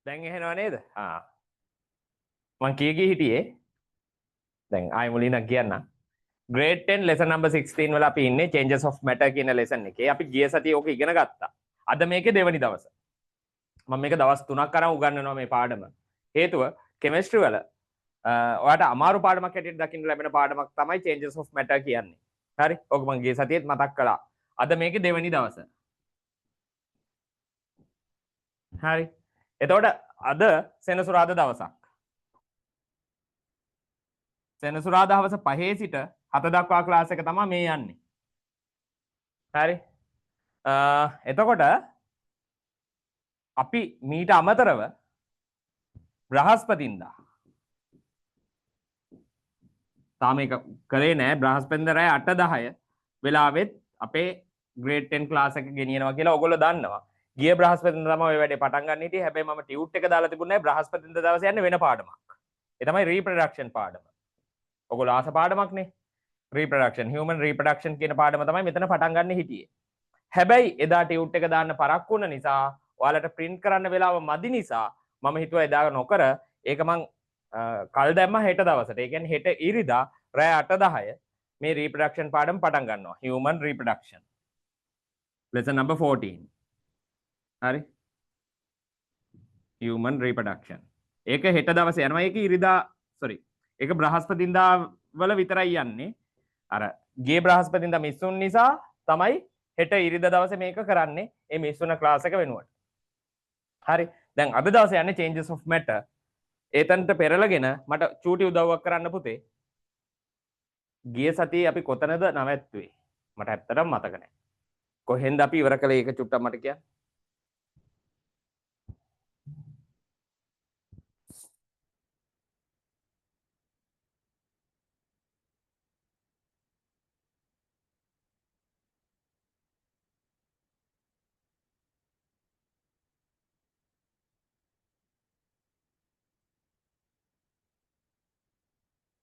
දැන් එහෙනව නේද? මං කී හිටියේ දැන් ආයෙ මුලින්ම කියන්නම්. grade 10 lesson number 16 වල අපි ඉන්නේ changes of matter කියන lesson එකේ. අපි ගිය සතියේ ඕක ඉගෙන ගත්තා. අද මේකේ දෙවනි දවස. මම මේක දවස් 3ක් අරන් උගන්වනවා මේ පාඩම. හේතුව chemistry වල ඔයාලට අමාරු පාඩමක් හැටියට දකින්න ලැබෙන පාඩමක් තමයි changes of matter කියන්නේ. හරි? ඕක මම ගිය සතියේත් මතක් කළා. අද මේකේ දෙවනි දවස. හරි. එතකොට අද සෙනසුරාදා දවසක්. සෙනසුරාදා හවස 5 සිට 7 දක්වා ක්ලාස් එක තමයි මේ යන්නේ. හරි. එතකොට අපි මීට අමතරව බ්‍රහස්පතින්දා තාම එක කළේ නෑ. බ්‍රහස්පතින්දා රෑ 8:10 වෙලාවෙත් අපේ grade 10 ක්ලාස් එක ගෙනියනවා කියලා ඔයගොල්ලෝ දන්නවා. ගිය බ්‍රහස්පතින්දා තමයි ඔය වැඩේ පටන් ගන්න හිටියේ. හැබැයි මම ටියුට් එක දාලා තිබුණේ නෑ. බ්‍රහස්පතින්දා දවසේ යන්නේ වෙන පාඩමක්. ඒ තමයි රීප්‍රොඩක්ෂන් පාඩම. ඔයගොල්ලෝ ආස පාඩමක්නේ. රීප්‍රොඩක්ෂන් හියුමන් රීප්‍රොඩක්ෂන් කියන පාඩම තමයි මෙතන පටන් ගන්න හිටියේ. හැබැයි එදා ටියුට් එක දාන්න පරක්කු වුණ නිසා ඔයාලට print කරන්න වෙලාව මදි නිසා මම හිතුවා එදා නොකර ඒක මං කල් දැම්මා හෙට දවසට. ඒ කියන්නේ හෙට ඉරිදා රෑ 8:10 මේ රීප්‍රොඩක්ෂන් පාඩම පටන් ගන්නවා. හියුමන් රීප්‍රොඩක්ෂන්. lesson number 14. හරි? human reproduction. ඒක හෙට දවසේ යනවා. ඒක ඉරිදා ඒක බ්‍රහස්පතින්දා වල විතරයි යන්නේ. අර ගියේ බ්‍රහස්පතින්දා මිස් වුන නිසා තමයි හෙට ඉරිදා දවසේ මේක කරන්නේ. මේ මිස් වුන ක්ලාස් එක වෙනුවට. හරි. දැන් අද දවසේ යන්නේ changes of matter. ඒතනට පෙරලගෙන මට චූටි උදව්වක් කරන්න පුතේ. ගිය සතියේ අපි කොතනද නවත්තුවේ? මට ඇත්තටම මතක නැහැ. කොහෙන්ද අපි ඉවර කළේ ඒක චුට්ටක් මට කියන්න.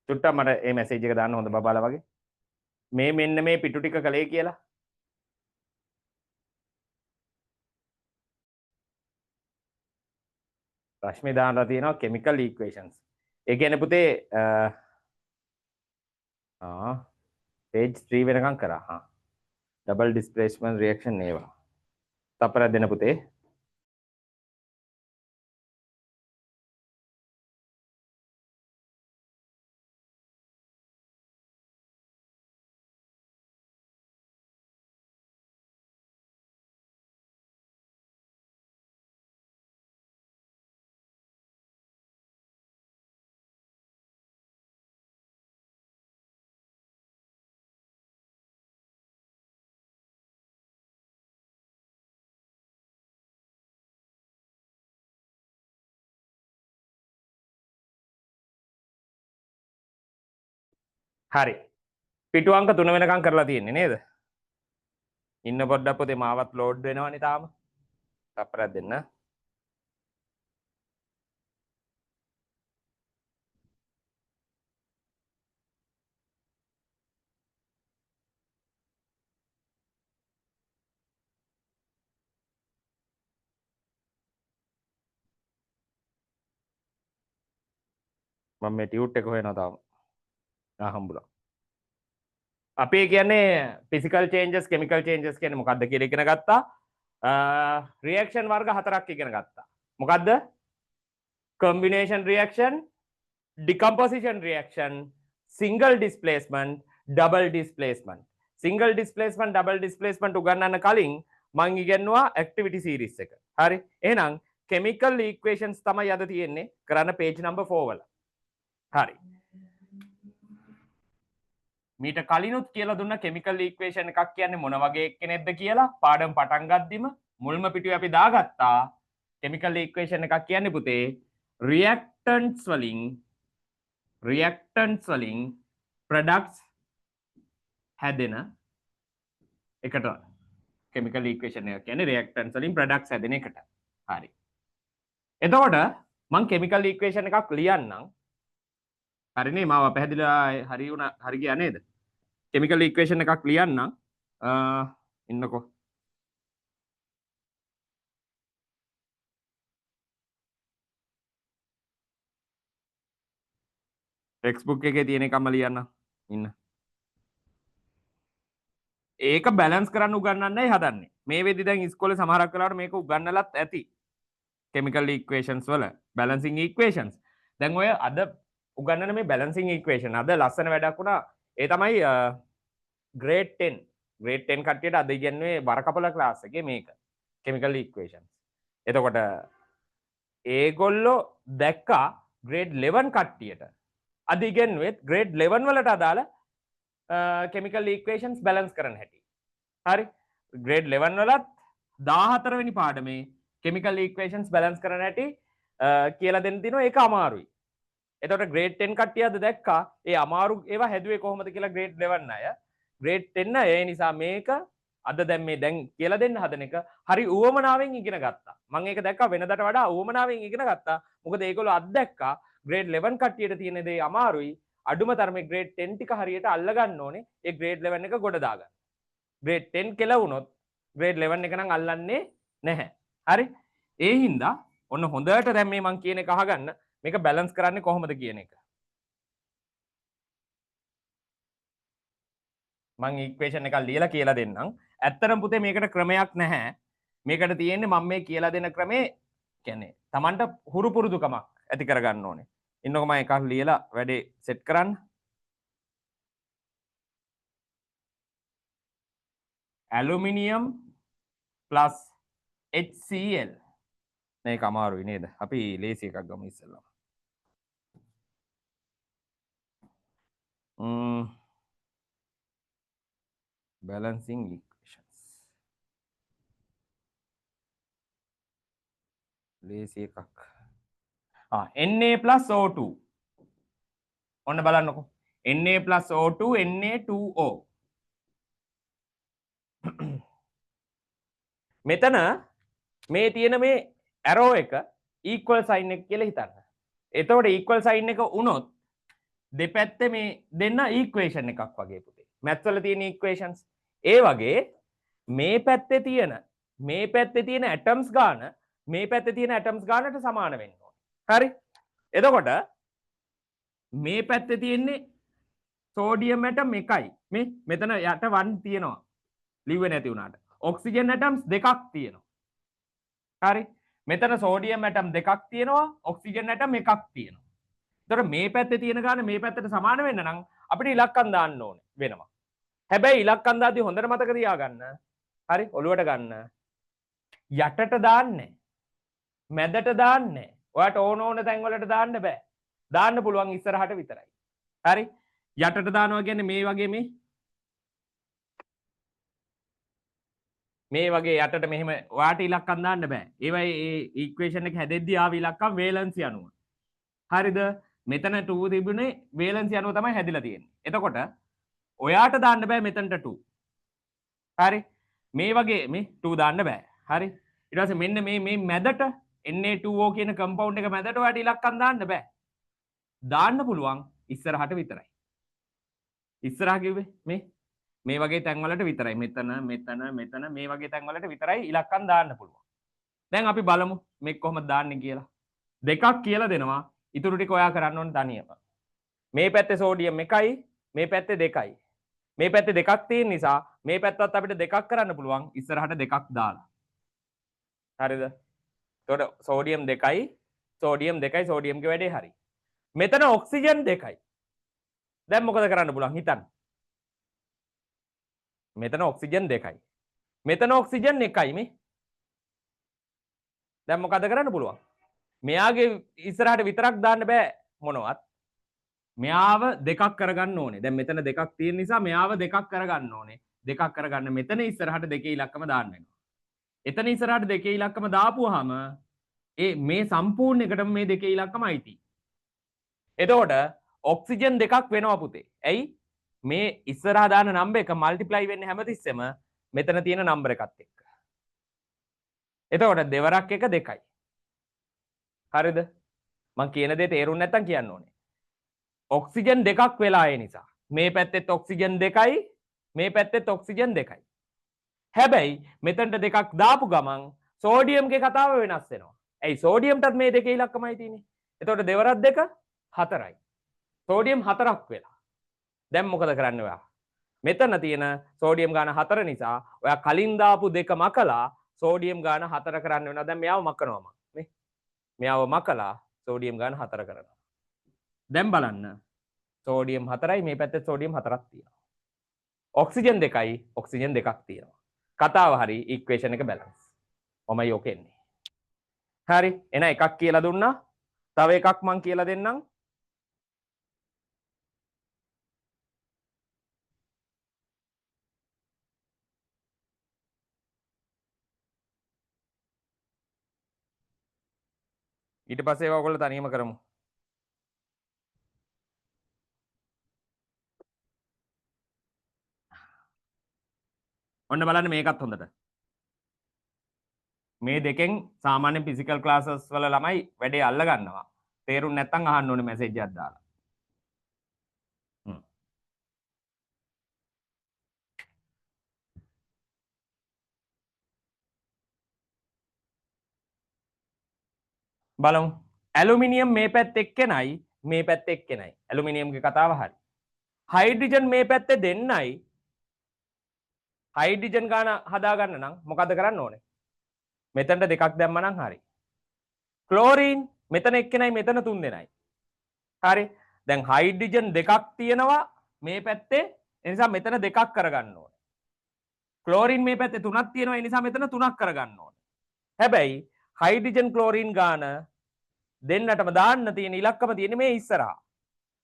චුට්ටක් මට මේ මැසේජ් එක දාන්න හොඳ බබාලා වගේ. මේ මෙන්න මේ පිටු ටික කළේ කියලා. රශ්මි දානලා තියෙනවා chemical equations. ඒ කියන්නේ පුතේ page 3 වෙනකම් කරා. double displacement reaction ඒවා. තප්පරයක් දෙන්න පුතේ. හරි. පිටු අංක 3 වෙනකම් කරලා තියෙන්නේ නේද? ඉන්න පොඩ්ඩක් පුතේ මාවත් ලෝඩ් වෙනවනේ තාම. තප්පරයක් දෙන්න. මම මේ ටියුට් එක හොයනවා තාම. හම්බුණා. අපි කියන්නේ physical changes chemical changes කියන්නේ මොකක්ද කියලා ඉගෙන ගත්තා. reaction වර්ග 4ක් ඉගෙන ගත්තා. මොකද්ද? combination reaction, decomposition reaction, single displacement, double displacement. single displacement double displacement උගන්වන්න කලින් මම ඉගෙනුවා activity series එක. හරි. එහෙනම් chemical equations තමයි අද තියෙන්නේ කරන්න page number 4 වල. හරි. මීට කලිනුත් කියලා දුන්න chemical equation එකක් කියන්නේ මොන වගේ කෙනෙක්ද කියලා පාඩම් පටන් ගද්දිම මුල්ම පිටුවේ අපි දාගත්තා. chemical equation එකක් කියන්නේ පුතේ reactants වලින් products හැදෙන එකට chemical equation එක කියන්නේ reactants වලින් products හැදෙන එකට. හරි. එතකොට මම chemical equation එකක් ලියන්නම්. හරිනේ මාව පැහැදිලා හරි ගියා නේද? chemical equation එකක් ලියන්නම්. ඉන්නකෝ. ටෙක්ස්ට් එකේ තියෙන එකම ලියන්න ඉන්න. ඒක බැලන්ස් කරන්න උගන්වන්නයි හදන්නේ. මේ වෙද්දි දැන් ඉස්කෝලේ සමහරක් වෙලාවට මේක උගන්වලත් ඇති. chemical equations වල balancing equations. දැන් ඔය අද උගන්වන මේ balancing equation අද ලස්සන වැඩක් වුණා. ඒ තමයි grade 10. grade 10 කට්ටියට අද ඉගෙනුවේ වරකපොළ ක්ලාස් එකේ මේක. chemical equations. එතකොට ඒගොල්ලෝ දැක්කා grade 11 කට්ටියට අද ඉගෙනුවෙත් grade 11 වලට අදාළ chemical equations balance කරන්න හැටි. හරි. grade 11 වලත් 14 වෙනි පාඩමේ chemical equations balance කරන්න හැටි කියලා දෙන්න දිනවා. ඒක අමාරුයි. එතකොට grade 10 කට්ටිය අද දැක්කා ඒ අමාරු ඒවා හැදුවේ කොහොමද කියලා grade 11 අය. grade 10 අය ඒ නිසා මේක අද දැන් මේ දැන් කියලා දෙන්න හදන එක හරි උවමනාවෙන් ඉගෙන ගත්තා. මම ඒක දැක්කා වෙනදට වඩා උවමනාවෙන් ඉගෙන ගත්තා. මොකද ඒගොල්ලෝ අත්දැක්කා grade 11 කට්ටියට තියෙන දේ අමාරුයි. අඩුම තරමේ grade 10 ටික හරියට අල්ලගන්න ඕනේ. ඒ grade 11 එක ගොඩ දාගන්න. grade 10 කියලා වුණොත් grade 11 එක නම් අල්ලන්නේ නැහැ. හරි. ඒ හින්දා ඔන්න හොඳට දැන් මේ මං කියන එක අහගන්න. මේක බැලන්ස් කරන්නේ කොහොමද කියන එක. මං ඉක්වේෂන් එකක් ලියලා කියලා දෙන්නම්. ඇත්තටම පුතේ මේකට ක්‍රමයක් නැහැ. මේකට තියෙන්නේ මම මේ කියලා දෙන ක්‍රමේ කියන්නේ Tamanට හුරු පුරුදුකමක් ඇති කරගන්න ඕනේ. ඉන්නකො මම එකක් ලියලා වැඩේ සෙට් කරන්න. Aluminium plus HCl. මේක අමාරුයි නේද? අපි ලේසි එකක් ගමු ඉස්සෙල්ලා. balancing equations. ලේසි එකක්. Na plus O2. ඔන්න බලන්නකො. Na plus O2 Na2O. මෙතන මේ තියෙන මේ arrow එක equal sign එක කියලා හිතන්න. එතකොට equal sign එක වුණොත් දෙපැත්තේ මේ දෙන්න equation එකක් වගේ පුතේ. maths වල තියෙන equations. ඒ වගේ මේ පැත්තේ තියෙන atoms ගාන මේ පැත්තේ තියෙන atoms ගානට සමාන වෙන්න ඕනේ. හරි? එතකොට මේ පැත්තේ තියෙන්නේ sodium atom එකයි. මේ මෙතන යට 1 තියෙනවා. ලිව්වේ නැති වුණාට. oxygen atoms දෙකක් තියෙනවා. හරි? මෙතන sodium atom දෙකක් තියෙනවා. oxygen atom එකක් තියෙනවා. එතකොට මේ පැත්තේ තියෙන ගාන මේ පැත්තට සමාන වෙන්න නම් අපිට ඉලක්කම් දාන්න ඕනේ වෙනවා. හැබැයි ඉලක්කම් දාද්දී හොඳට මතක තියාගන්න. හරි? ඔලුවට ගන්න. යටට දාන්නේ. මැදට දාන්නේ. ඔයාට ඕන තැන් වලට දාන්න බෑ. දාන්න පුළුවන් ඉස්සරහට විතරයි. හරි? යටට දානවා කියන්නේ මේ වගේ මේ වගේ යටට මෙහෙම ඔයාට ඉලක්කම් දාන්න බෑ. ඒවයි ඒ ඉක්වේෂන් එක හැදෙද්දී ආව ඉලක්කම් වේලන්සි අනුව. හරිද? මෙතන 2 තිබුණේ වේලන්සි අනුව තමයි හැදිලා තියෙන්නේ. එතකොට ඔයාට දාන්න බෑ මෙතනට 2. හරි? මේ වගේ මේ 2 දාන්න බෑ. හරි? ඊට පස්සේ මෙන්න මේ මැදට Na2O කියන කම්පවුන්ඩ් එක මැදට ඔයාට ඉලක්කම් දාන්න බෑ. දාන්න පුළුවන් ඉස්සරහට විතරයි. ඉස්සරහ කිව්වේ මේ වගේ තැන් වලට විතරයි. මෙතන මේ වගේ තැන් වලට විතරයි ඉලක්කම් දාන්න පුළුවන්. දැන් අපි බලමු මේක කොහොමද දාන්නේ කියලා. දෙකක් කියලා දෙනවා. ඉතුරු ටික ඔයා කරන්න ඕන තනියම. මේ පැත්තේ සෝඩියම් එකයි, මේ පැත්තේ දෙකයි. මේ පැත්තේ දෙකක් තියෙන නිසා මේ පැත්තත් අපිට දෙකක් කරන්න පුළුවන් ඉස්සරහට දෙකක් දාලා. හරිද? එතකොට සෝඩියම් දෙකයි, සෝඩියම්ගේ වැඩේ හරි. මෙතන ඔක්සිජන් දෙකයි. දැන් මොකද කරන්න පුළුවන් හිතන්න. මෙතන ඔක්සිජන් දෙකයි. මෙතන ඔක්සිජන් එකයි මේ. දැන් මොකද කරන්න පුළුවන්? මෙයාගේ ඉස්සරහට විතරක් දාන්න බෑ මොනවත්. මෙයාව දෙකක් කරගන්න ඕනේ. දැන් මෙතන දෙකක් තියෙන නිසා මෙයාව දෙකක් කරගන්න ඕනේ. දෙකක් කරගන්න මෙතන ඉස්සරහට දෙකේ ඉලක්කම දාන්න වෙනවා. එතන ඉස්සරහට දෙකේ ඉලක්කම දාපුවාම මේ සම්පූර්ණ එකටම මේ දෙකේ ඉලක්කම අයිති. එතකොට ඔක්සිජන් දෙකක් වෙනවා පුතේ. ඇයි? මේ ඉස්සරහා දාන නම්බර් එක මල්ටිප්ලයි වෙන්නේ හැමතිස්සෙම මෙතන තියෙන නම්බර් එකත් එක්ක. එතකොට දෙවරක් එක 2යි. හරිද? මම කියන දේ තේරුම් නැත්තම් කියන්න ඕනේ. ඔක්සිජන් දෙකක් වෙලා ඒ නිසා. මේ පැත්තෙත් ඔක්සිජන් 2යි, මේ පැත්තෙත් ඔක්සිජන් 2යි. හැබැයි මෙතනට දෙකක් දාපු ගමන් සෝඩියම්ගේ කතාව වෙනස් වෙනවා. ඇයි? සෝඩියම්ටත් මේ දෙකේ ඉලක්කමයි තියෙන්නේ. එතකොට දෙවරක් 2 4යි. සෝඩියම් 4ක් වෙලා. දැන් මොකද කරන්න ඔයා? මෙතන තියෙන සෝඩියම් ගාන 4 නිසා ඔයා කලින් දාපු දෙක මකලා සෝඩියම් ගාන 4 කරන්න වෙනවා. දැන් මෙයාව මකනවා මම. නේ? මෙයාව මකලා සෝඩියම් ගාන 4 කරනවා. දැන් බලන්න. සෝඩියම් 4යි මේ පැත්තේ සෝඩියම් 4ක් තියෙනවා. ඔක්සිජන් 2යි ඔක්සිජන් 2ක් තියෙනවා. කතාව හරි ඉක්වේෂන් එක බැලන්ස්. මමයි ඕක එන්නේ. හරි එන එකක් කියලා දුන්නා. තව එකක් මං කියලා දෙන්නම්. ඊට පස්සේ ඒවා ඔයගොල්ලෝ තනියම කරමු. ඔන්න බලන්න මේකත් හොඳට. මේ දෙකෙන් සාමාන්‍ය ෆිසිකල් ක්ලාසස් වල ළමයි වැඩේ අල්ල ගන්නවා. තේරුම් නැත්නම් අහන්න ඕනේ මැසේජ් එකක් දාලා. බලමු. ඇලුමිනියම් මේ පැත්තේ එක්කෙනයි මේ පැත්තේ එක්කෙනයි. ඇලුමිනියම්ගේ කතාව හරි. හයිඩ්‍රජන් මේ පැත්තේ දෙන්නයි. හයිඩ්‍රජන් ගාන හදා ගන්න නම් මොකද කරන්න ඕනේ? මෙතනට දෙකක් දැම්ම නම් හරි. ක්ලෝරීන් මෙතන එක්කෙනයි මෙතන තුන් දෙනයි. හරි. දැන් හයිඩ්‍රජන් දෙකක් තියෙනවා මේ පැත්තේ. ඒ නිසා මෙතන දෙකක් කරගන්න ඕනේ. ක්ලෝරීන් මේ පැත්තේ තුනක් තියෙනවා. ඒ නිසා මෙතන තුනක් කරගන්න ඕනේ. හැබැයි හයිඩ්‍රජන් ක්ලෝරීන් ගාන දෙන්නටම දාන්න තියෙන ඉලක්කම තියෙන්නේ මේ ඉස්සරහා.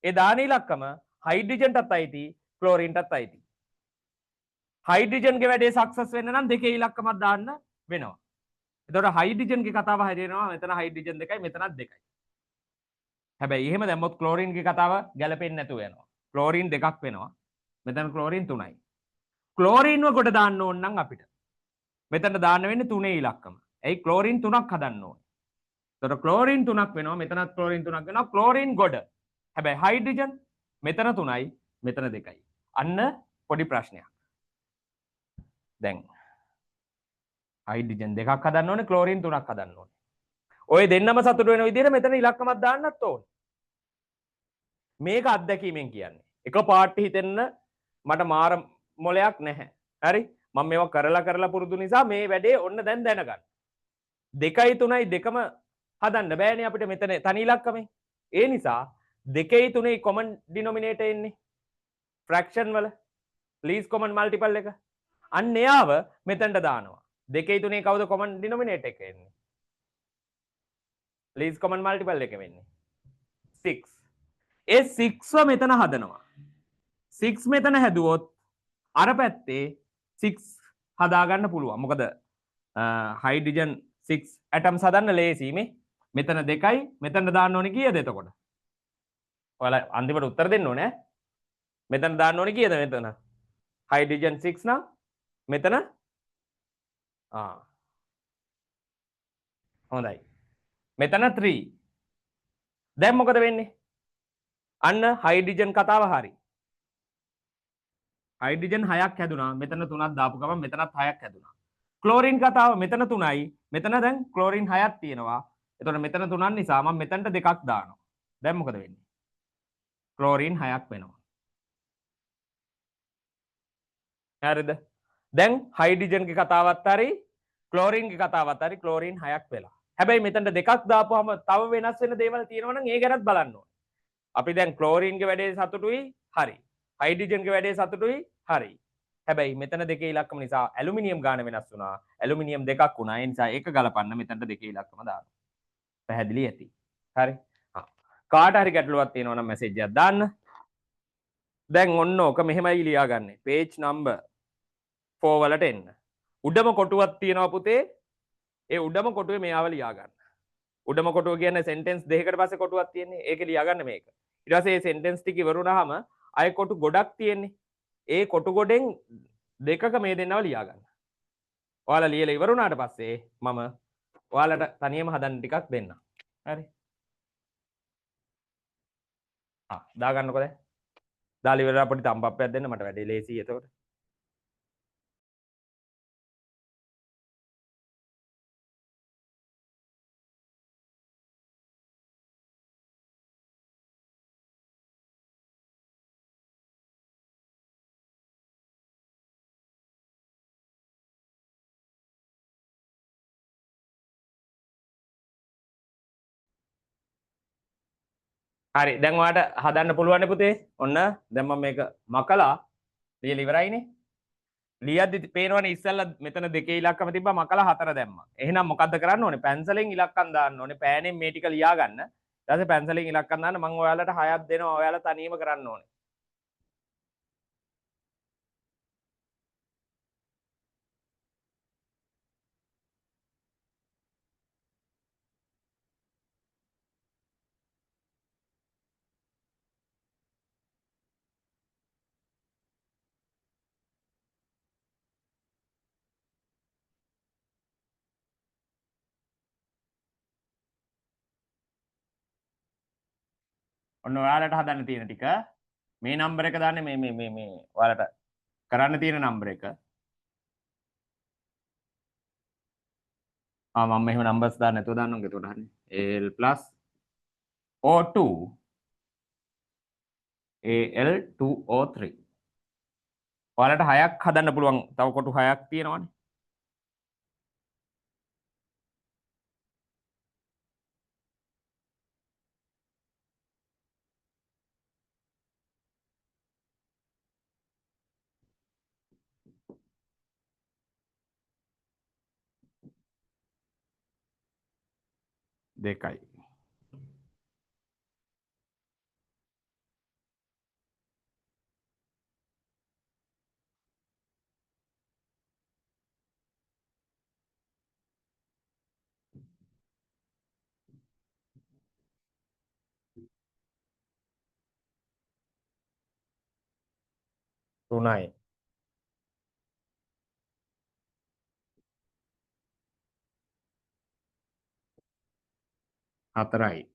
ඒ දාන ඉලක්කම හයිඩ්‍රජන්ටත් අයිති ක්ලෝරීන්ටත් අයිති. හයිඩ්‍රජන්ගේ වැඩේ සක්සස් වෙන්න නම් දෙකේ ඉලක්කමක් දාන්න වෙනවා. එතකොට හයිඩ්‍රජන්ගේ කතාව හරියනවා. මෙතන හයිඩ්‍රජන් දෙකයි මෙතනත් දෙකයි. හැබැයි එහෙම දැම්මොත් ක්ලෝරීන්ගේ කතාව ගැලපෙන්නේ නැතුව යනවා. ක්ලෝරීන් දෙකක් වෙනවා. මෙතන ක්ලෝරීන් 3යි. ක්ලෝරීන්ව කොට දාන්න ඕන නම් අපිට මෙතන දාන්න වෙන්නේ 3 ඉලක්කම. එයි ක්ලෝරීන් 3ක් හදන්න ඕනේ. එතකොට ක්ලෝරීන් 3ක් වෙනවා. මෙතනත් ක්ලෝරීන් 3ක් වෙනවා. ක්ලෝරීන් ගොඩ. හැබැයි හයිඩ්‍රජන් මෙතන 3යි මෙතන 2යි. අන්න පොඩි ප්‍රශ්නයක්. දැන් හයිඩ්‍රජන් දෙකක් හදන්න ඕනේ ක්ලෝරීන් 3ක් හදන්න ඕනේ. ඔය දෙන්නම සතුට වෙන විදිහට මෙතන ඉලක්කමක් දාන්නත් ඕනේ. මේක අත්දැකීමෙන් කියන්නේ. එක පාට හිතෙන්න මට මාර මොලයක් නැහැ. හරි? මම මේවා කරලා පුරුදු නිසා මේ වැඩේ ඔන්න දැන් දැනගන්න. 2යි 3යි දෙකම හදන්න බෑනේ අපිට මෙතන තනි ඉලක්කමේ. ඒ නිසා 2යි 3යි කොමන් ඩිනොමිනේටර් එන්නේ. ෆ්‍රැක්ෂන් වල ලීස්ට් කොමන් මල්ටිපල් එක. අන්න එයාව මෙතනට දානවා. 2යි 3යි කවුද කොමන් ඩිනොමිනේටර් එක එන්නේ? ලීස්ට් කොමන් මල්ටිපල් එක වෙන්නේ 6. ඒ 6ව මෙතන හදනවා. 6 මෙතන හැදුවොත් අර පැත්තේ 6 හදාගන්න පුළුවන්. මොකද හයිඩ්‍රජන් 6 ඇටම්ස් හදන්න ලේසි මේ. මෙතන 2යි මෙතන දාන්න ඕනේ කීයද එතකොට? ඔයාලා අන්තිමට උත්තර දෙන්න ඕනේ. මෙතන දාන්න ඕනේ කීයද මෙතන? හයිඩ්‍රජන් 6 නම් මෙතන හොඳයි. මෙතන 3. දැන් මොකද වෙන්නේ? අන්න හයිඩ්‍රජන් කතාව හරි. හයිඩ්‍රජන් 6ක් හැදුනා. මෙතන 3ක් දාපු ගමන් මෙතනත් 6ක් හැදුනා. ක්ලෝරින් කතාව මෙතන 3යි. මෙතන දැන් ක්ලෝරින් 6ක් තියෙනවා. එතකොට මෙතන 3ක් නිසා මම මෙතනට දෙකක් දානවා. දැන් මොකද වෙන්නේ? ක්ලෝරින් 6ක් වෙනවා. හරිද? දැන් හයිඩ්‍රජන්ගේ කතාවත් හරි ක්ලෝරින්ගේ කතාවත් හරි ක්ලෝරින් 6ක් වෙලා. හැබැයි මෙතනට දෙකක් දාපුවම තව වෙනස් වෙන දේවල් තියෙනවා නම් ඒ ගැනත් බලන්න ඕනේ. අපි දැන් ක්ලෝරීන්ගේ වැඩේ සතුටුයි හරි. හයිඩ්‍රජන්ගේ වැඩේ සතුටුයි හරි. හැබැයි මෙතන දෙකේ ඉලක්කම නිසා ඇලුමිනියම් ගාන වෙනස් වුණා. ඇලුමිනියම් දෙකක් වුණා. ඒ නිසා ඒක ගලපන්න මෙතනට දෙකේ ඉලක්කම දාන්න. පැහැදිලි ඇති. හරි. කාට හරි ගැටලුවක් තියෙනවා නම් මැසේජ් එකක් දාන්න. දැන් ඔන්න ඕක මෙහෙමයි ලියාගන්නේ. page number 4 වලට එන්න. උඩම කොටුවක් තියෙනවා පුතේ. ඒ උඩම කොටුවේ මෙයාව ලියාගන්න. උඩම කොටුව කියන්නේ සෙන්ටෙන්ස් දෙකකට පස්සේ කොටුවක් තියෙන්නේ. ඒක ලියාගන්න මේක. ඊට පස්සේ මේ සෙන්ටෙන්ස් ටික ඉවරුනහම අය කොටු ගොඩක් තියෙන්නේ. ඒ කොටු ගොඩෙන් දෙකක මේ දෙන්නව ලියාගන්න. ඔයාලා ලියලා ඉවරුනාට පස්සේ මම ඔයාලට තනියම හදන්න ටිකක් දෙන්නම්. හරි? දාගන්නකො දැන්. දාලා ඉවරලා පොඩි තම්පප්පයක් දෙන්න මට වැඩේ ලේසියි එතකොට. හරි දැන් ඔයාලට හදන්න පුළුවන් පුතේ. ඔන්න දැන් මම මේක මකලා ලියලා ඉවරයිනේ. ලියද්දි පේනවනේ ඉස්සෙල්ලා මෙතන දෙකේ ඉලක්කම තිබ්බා මකලා 4 දැම්මා. එහෙනම් මොකද්ද කරන්න ඕනේ? පැන්සලෙන් ඉලක්කම් දාන්න ඕනේ. පෑනෙන් මේ ටික ලියා ගන්න. ඊට පස්සේ පැන්සලෙන් ඉලක්කම් දාන්න මම ඔයාලට 6ක් දෙනවා. ඔයාලා තනියම කරන්න ඕනේ. ඔන්න ඔයාලට හදන්න තියෙන ටික මේ නම්බර එක දාන්නේ මේ ඔයාලට කරන්න තියෙන නම්බර එක. මම මෙහෙම නම්බර්ස් දාන්න නැතුව දාන්න ඕනේ. එතකොට හරිනේ. L+O2 Al2O3 ඔයාලට 6ක් හදන්න පුළුවන්. තව කොටු 6ක් තියෙනවනේ. දෙකයි. තුනයි. හතරයි.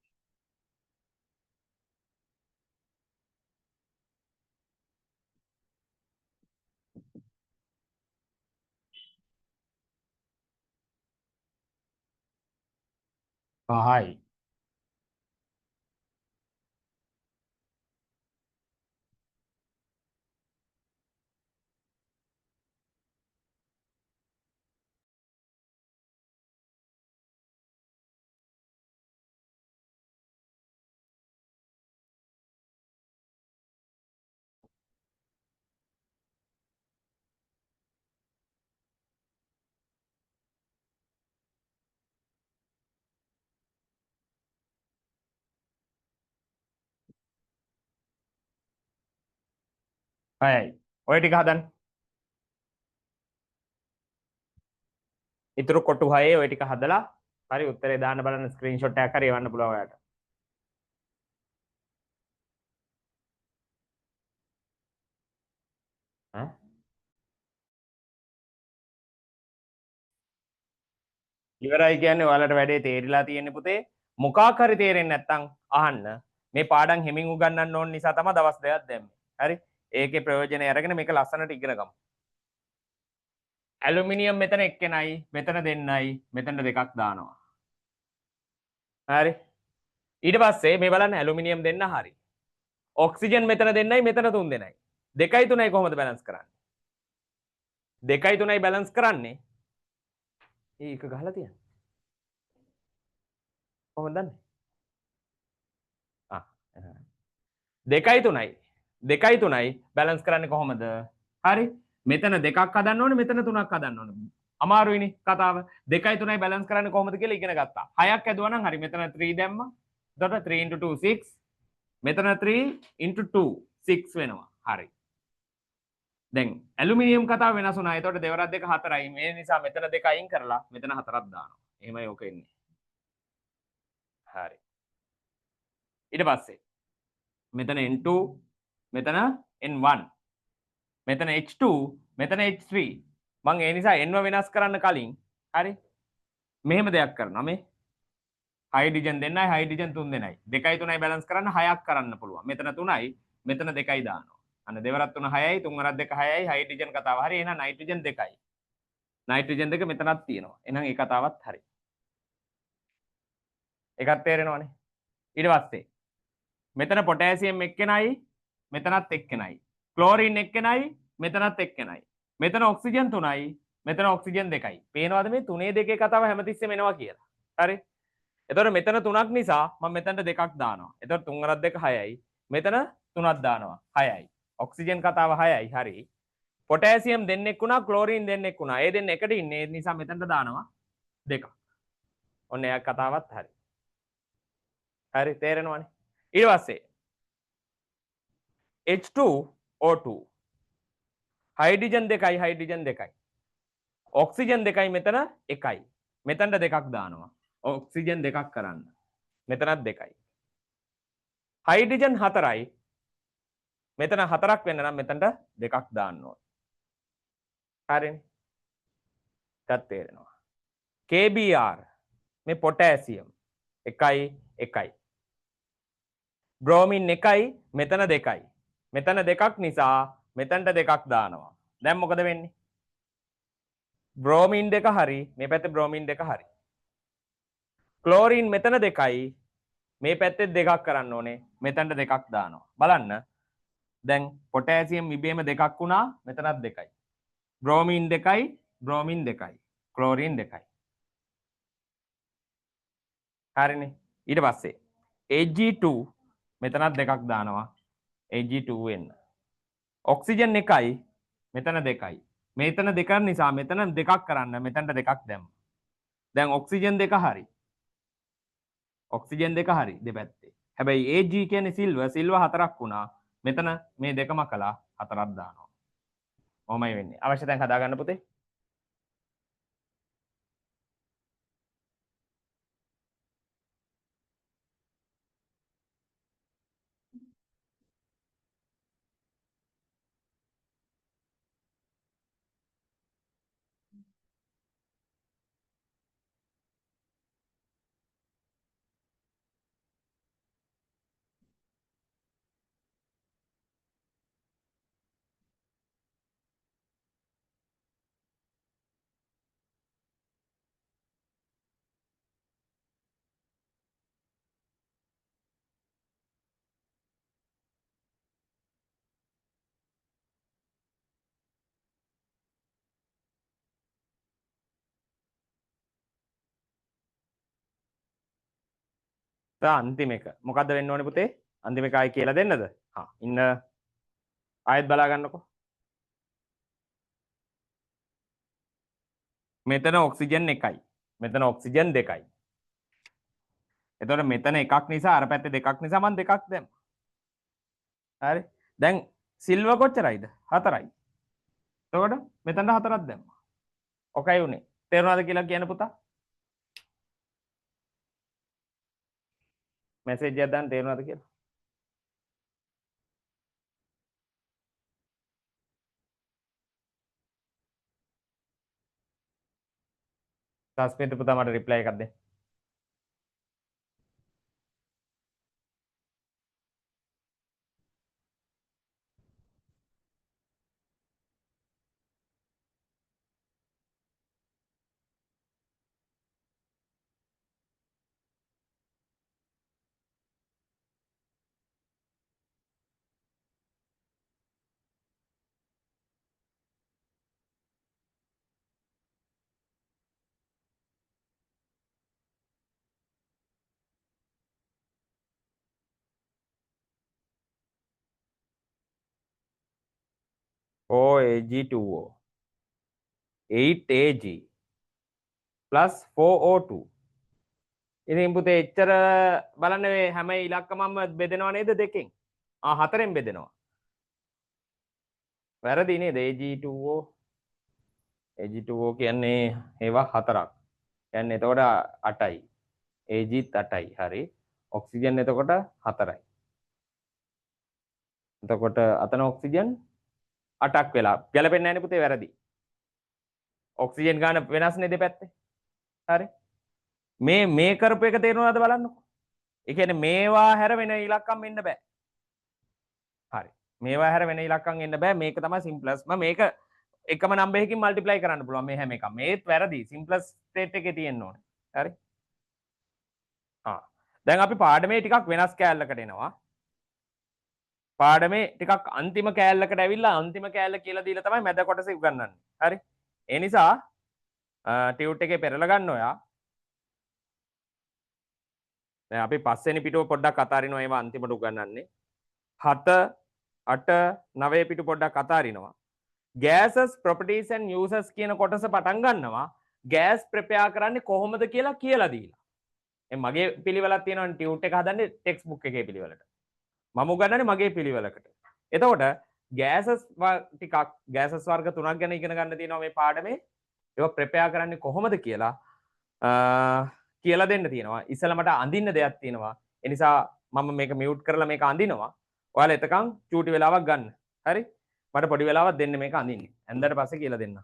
පහයි. හයයි. ඔය ටික හදන්න. ඉතුරු කොටු 6 ඔය ටික හදලා හරි උත්තරේ දාන්න බලන්න ස්ක්‍රීන්ෂොට් එකක් හරි එවන්න පුළුවන් ඔයාලට. ඈ ඉවරයි කියන්නේ ඔයාලට වැඩේ තේරිලා තියෙන්නේ පුතේ. මොකක් හරි තේරෙන්නේ නැත්නම් අහන්න. මේ පාඩම් හිමින් උගන්වන්න ඕන නිසා තමයි දවස් දෙකක් දැම්මේ. හරි. ඒකේ ප්‍රයෝජනය අරගෙන මේක ලස්සනට ඉගෙන ගමු. ඇලුමිනියම් මෙතන එක්කෙනයි, මෙතන දෙන්නයි, මෙතන දෙකක් දානවා. හරි. ඊට පස්සේ මේ බලන්න ඇලුමිනියම් දෙන්න හරි. ඔක්සිජන් මෙතන දෙන්නයි, මෙතන තුන් දෙනයි. 2යි 3යි කොහොමද බැලන්ස් කරන්නේ? 2යි 3යි බැලන්ස් කරන්නේ ඒක ගහලා තියන්න. කොහොමද දන්නේ? 2යි 3යි 2යි 3යි බැලන්ස් කරන්නේ කොහොමද? හරි. මෙතන දෙකක් හදන්න ඕනේ, මෙතන තුනක් හදන්න ඕනේ. අමාරුයිනේ කතාව. 2යි 3යි බැලන්ස් කරන්නේ කොහොමද කියලා ඉගෙන ගත්තා. 6ක් ඇදුවා නම් හරි. මෙතන 3 දැම්මා. එතකොට 3 × 2 6. මෙතන 3 × 2 6 වෙනවා. හරි. දැන් ඇලුමිනියම් කතාව වෙනස් වුණා. එතකොට දෙවරක් දෙක 4යි. මේ නිසා මෙතන 2 අයින් කරලා මෙතන 4ක් දානවා. එහෙමයි ඕක එන්නේ. හරි. ඊට පස්සේ මෙතන N2 මෙතන N1 මෙතන H2 මෙතන H3 මම ඒ නිසා N වෙනස් කරන්න කලින් හරි මෙහෙම දෙයක් කරනවා මේ හයිඩ්‍රජන් දෙන්නයි හයිඩ්‍රජන් තුන් දෙනයි 2යි 3යි බැලන්ස් කරන්න 6ක් කරන්න පුළුවන් මෙතන 3යි මෙතන 2යි දානවා අන්න දෙවරක් 3 6යි තුන් වරක් 2 6යි හයිඩ්‍රජන් කතාව හරි එහෙනම් නයිට්‍රජන් 2යි නයිට්‍රජන් 2 මෙතනක් තියෙනවා එහෙනම් ඒ කතාවත් හරි ඒකත් තේරෙනවනේ ඊට පස්සේ මෙතන පොටෑසියම් එක්කෙනයි මෙතනත් එක්කෙනයි ක්ලෝරින් එක්කෙනයි මෙතනත් එක්කෙනයි මෙතන ඔක්සිජන් 3යි මෙතන ඔක්සිජන් 2යි පේනවද මේ 3 2 කතාව හැමතිස්සෙම එනවා කියලා හරි එතකොට මෙතන 3ක් නිසා මම මෙතනට 2ක් දානවා. එතකොට 3 අරක් 2 6යි. මෙතන 3ක් දානවා 6යි. ඔක්සිජන් කතාව 6යි. හරි. පොටෑසියම් දෙන්නෙක් වුණා, ක්ලෝරින් දෙන්නෙක් වුණා. ඒ දෙන්න එකට ඉන්නේ. ඒ නිසා මෙතනට දානවා 2ක්. ඔන්න එයා කතාවත් හරි. හරි තේරෙනවනේ. ඊට පස්සේ H2O2 හයිඩ්‍රජන් 2යි හයිඩ්‍රජන් 2යි. ඔක්සිජන් 2යි මෙතන 1යි. මෙතනට 2ක් දානවා. ඔක්සිජන් 2ක් කරන්න. මෙතනත් 2යි. හයිඩ්‍රජන් 4යි. මෙතන 4ක් වෙන්න නම් මෙතනට 2ක් දාන්න ඕන. හරිනේ. ටත් තේරෙනවා. KBr මේ පොටෑසියම් 1යි 1යි. බ්‍රෝමින් 1යි මෙතන 2යි. මෙතන 2ක් නිසා මෙතනට 2ක් දානවා. දැන් මොකද වෙන්නේ? බ්‍රෝමින් 2 හරි, මේ පැත්තේ බ්‍රෝමින් 2 හරි. ක්ලෝරින් මෙතන 2යි, මේ පැත්තේ 2ක් කරන්න ඕනේ. මෙතනට 2ක් දානවා. බලන්න. දැන් පොටෑසියම් ඉබේම 2ක් වුණා, මෙතනත් 2යි. බ්‍රෝමින් 2යි, බ්‍රෝමින් 2යි. ක්ලෝරින් 2යි. හරිනේ. ඊට පස්සේ Ag2 මෙතනත් 2ක් දානවා. Ag2 වෙන්න. ඔක්සිජන් 1යි, මෙතන 2යි. මෙතන 2 නිසා මෙතන 2ක් කරන්න, මෙතනට 2ක් දැම්ම. දැන් ඔක්සිජන් 2 හරි. ඔක්සිජන් 2 හරි දෙපැත්තේ. හැබැයි Ag කියන්නේ සිල්වර් 4ක් වුණා. මෙතන මේ දෙකම කළා 4ක් දානවා. ඔහොමයි වෙන්නේ. අවශ්‍ය තැන් හදා ගන්න පුතේ. අන්තිම එක මොකද්ද වෙන්න ඕනේ පුතේ? අන්තිම එක ආයි කියලා දෙන්නද? හා ඉන්න ආයෙත් බලා ගන්නකො. මෙතන ඔක්සිජන් 1යි. මෙතන ඔක්සිජන් 2යි. එතකොට මෙතන එකක් නිසා අර පැත්තේ දෙකක් නිසා මම දෙකක් දැම්මා. හරි. දැන් සිල්වර් කොච්චරයිද? 4යි. එතකොට මෙතන 4ක් දැම්මා. ඔකයි උනේ. තේරුණාද කියලා කියන්න පුතා? මැසේජ් එකක් දාන්න තේරුණාද කියලා? සස්මිත පුතා මට රිප්ලයි එකක් දෙන්න. OAG2O 8AG plus 4O2. ඉතින් පුතේ එච්චර බලන්න මේ හැම ඉලක්කමම බෙදෙනව නේද දෙකෙන්? හතරෙන් බෙදෙනවා. වැරදි නේද? AG2O කියන්නේ ඒවා හතරක්. කියන්නේ එතකොට 8යි. AGත් 8යි. හරි. ඔක්සිජන් එතකොට 4යි. එතකොට අතන ඔක්සිජන් 8ක් වෙලා ගැලපෙන්නේ නැහැ නේ පුතේ වැරදි. ඔක්සිජන් ගන්න වෙනස් නේ දෙපැත්තේ. හරි. මේ කරපු එක තේරුණාද බලන්නකෝ. ඒ කියන්නේ මේවා හැර වෙන ඉලක්කම් එන්න බෑ. හරි. මේවා හැර වෙන ඉලක්කම් එන්න බෑ. මේක තමයි සිම්ප්ලස්ම. මේක එකම නම්බර් එකකින් මල්ටිප්ලයි කරන්න පුළුවන් මේ හැම එකම. මේත් වැරදි. සිම්ප්ලස් ස්ටේට් එකේ තියෙන්න ඕනේ. හරි. දැන් අපි පාඩමේ ටිකක් වෙනස් කෑල්ලකට එනවා. පාඩමේ ටිකක් අන්තිම කෑල්ලකට ඇවිල්ලා අන්තිම කෑල්ල කියලා දීලා තමයි මැද කොටස උගන්වන්නේ. හරි. ඒ නිසා ටියුට් එකේ පෙරලා ගන්න ඔයා. දැන් අපි පස්වෙනි පිටුව පොඩ්ඩක් අතාරිනවා ඒවා අන්තිමට උගන්වන්නේ. 7 8 9 පිටු පොඩ්ඩක් අතාරිනවා. gases properties and uses කියන කොටස පටන් ගන්නවා gas prepare කරන්නේ කොහොමද කියලා කියලා දීලා. මගේ පිළිවෙලක් තියෙනවා ටියුට් එක හදන්නේ ටෙක්ස්ට් බුක් එකේ පිළිවෙලට. මම උගන්වන්නේ මගේ පිළිවෙලකට. එතකොට gases ටිකක් gases වර්ග තුනක් ගැන ඉගෙන ගන්න තියෙනවා මේ පාඩමේ. ඒවා prepare කරන්නේ කොහොමද කියලා කියලා දෙන්න තියෙනවා. ඉස්සෙල්ලා මට අඳින්න දෙයක් තියෙනවා. ඒ නිසා මම මේක මියුට් කරලා මේක අඳිනවා. ඔයාලා එතකන් චූටි වෙලාවක් ගන්න. හරි? මට පොඩි වෙලාවක් දෙන්න මේක අඳින්න. ඇන්දට පස්සේ කියලා දෙන්න.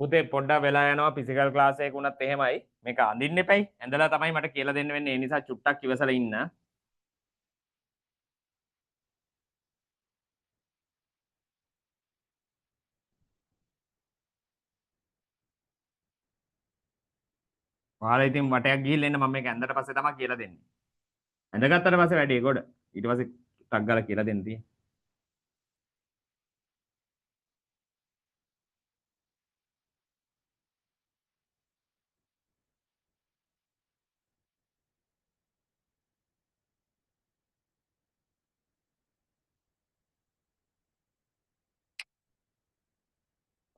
පුතේ පොඩ්ඩක් වෙලා යනවා ෆිසිකල් ක්ලාස් එකක උනත් එහෙමයි මේක අඳින්න එපයි ඇඳලා තමයි මට කියලා දෙන්න වෙන්නේ ඒ නිසා චුට්ටක් ඉවසලා ඉන්න ඔයාලා ඉතින් වටයක් ගිහිල්ලා එන්න මම මේක ඇඳලා පස්සේ තමයි කියලා දෙන්නේ ඇඳගත්තට පස්සේ වැඩේ ගොඩ ඊට පස්සේ ටක් ගාලා කියලා දෙන්න තියෙන්නේ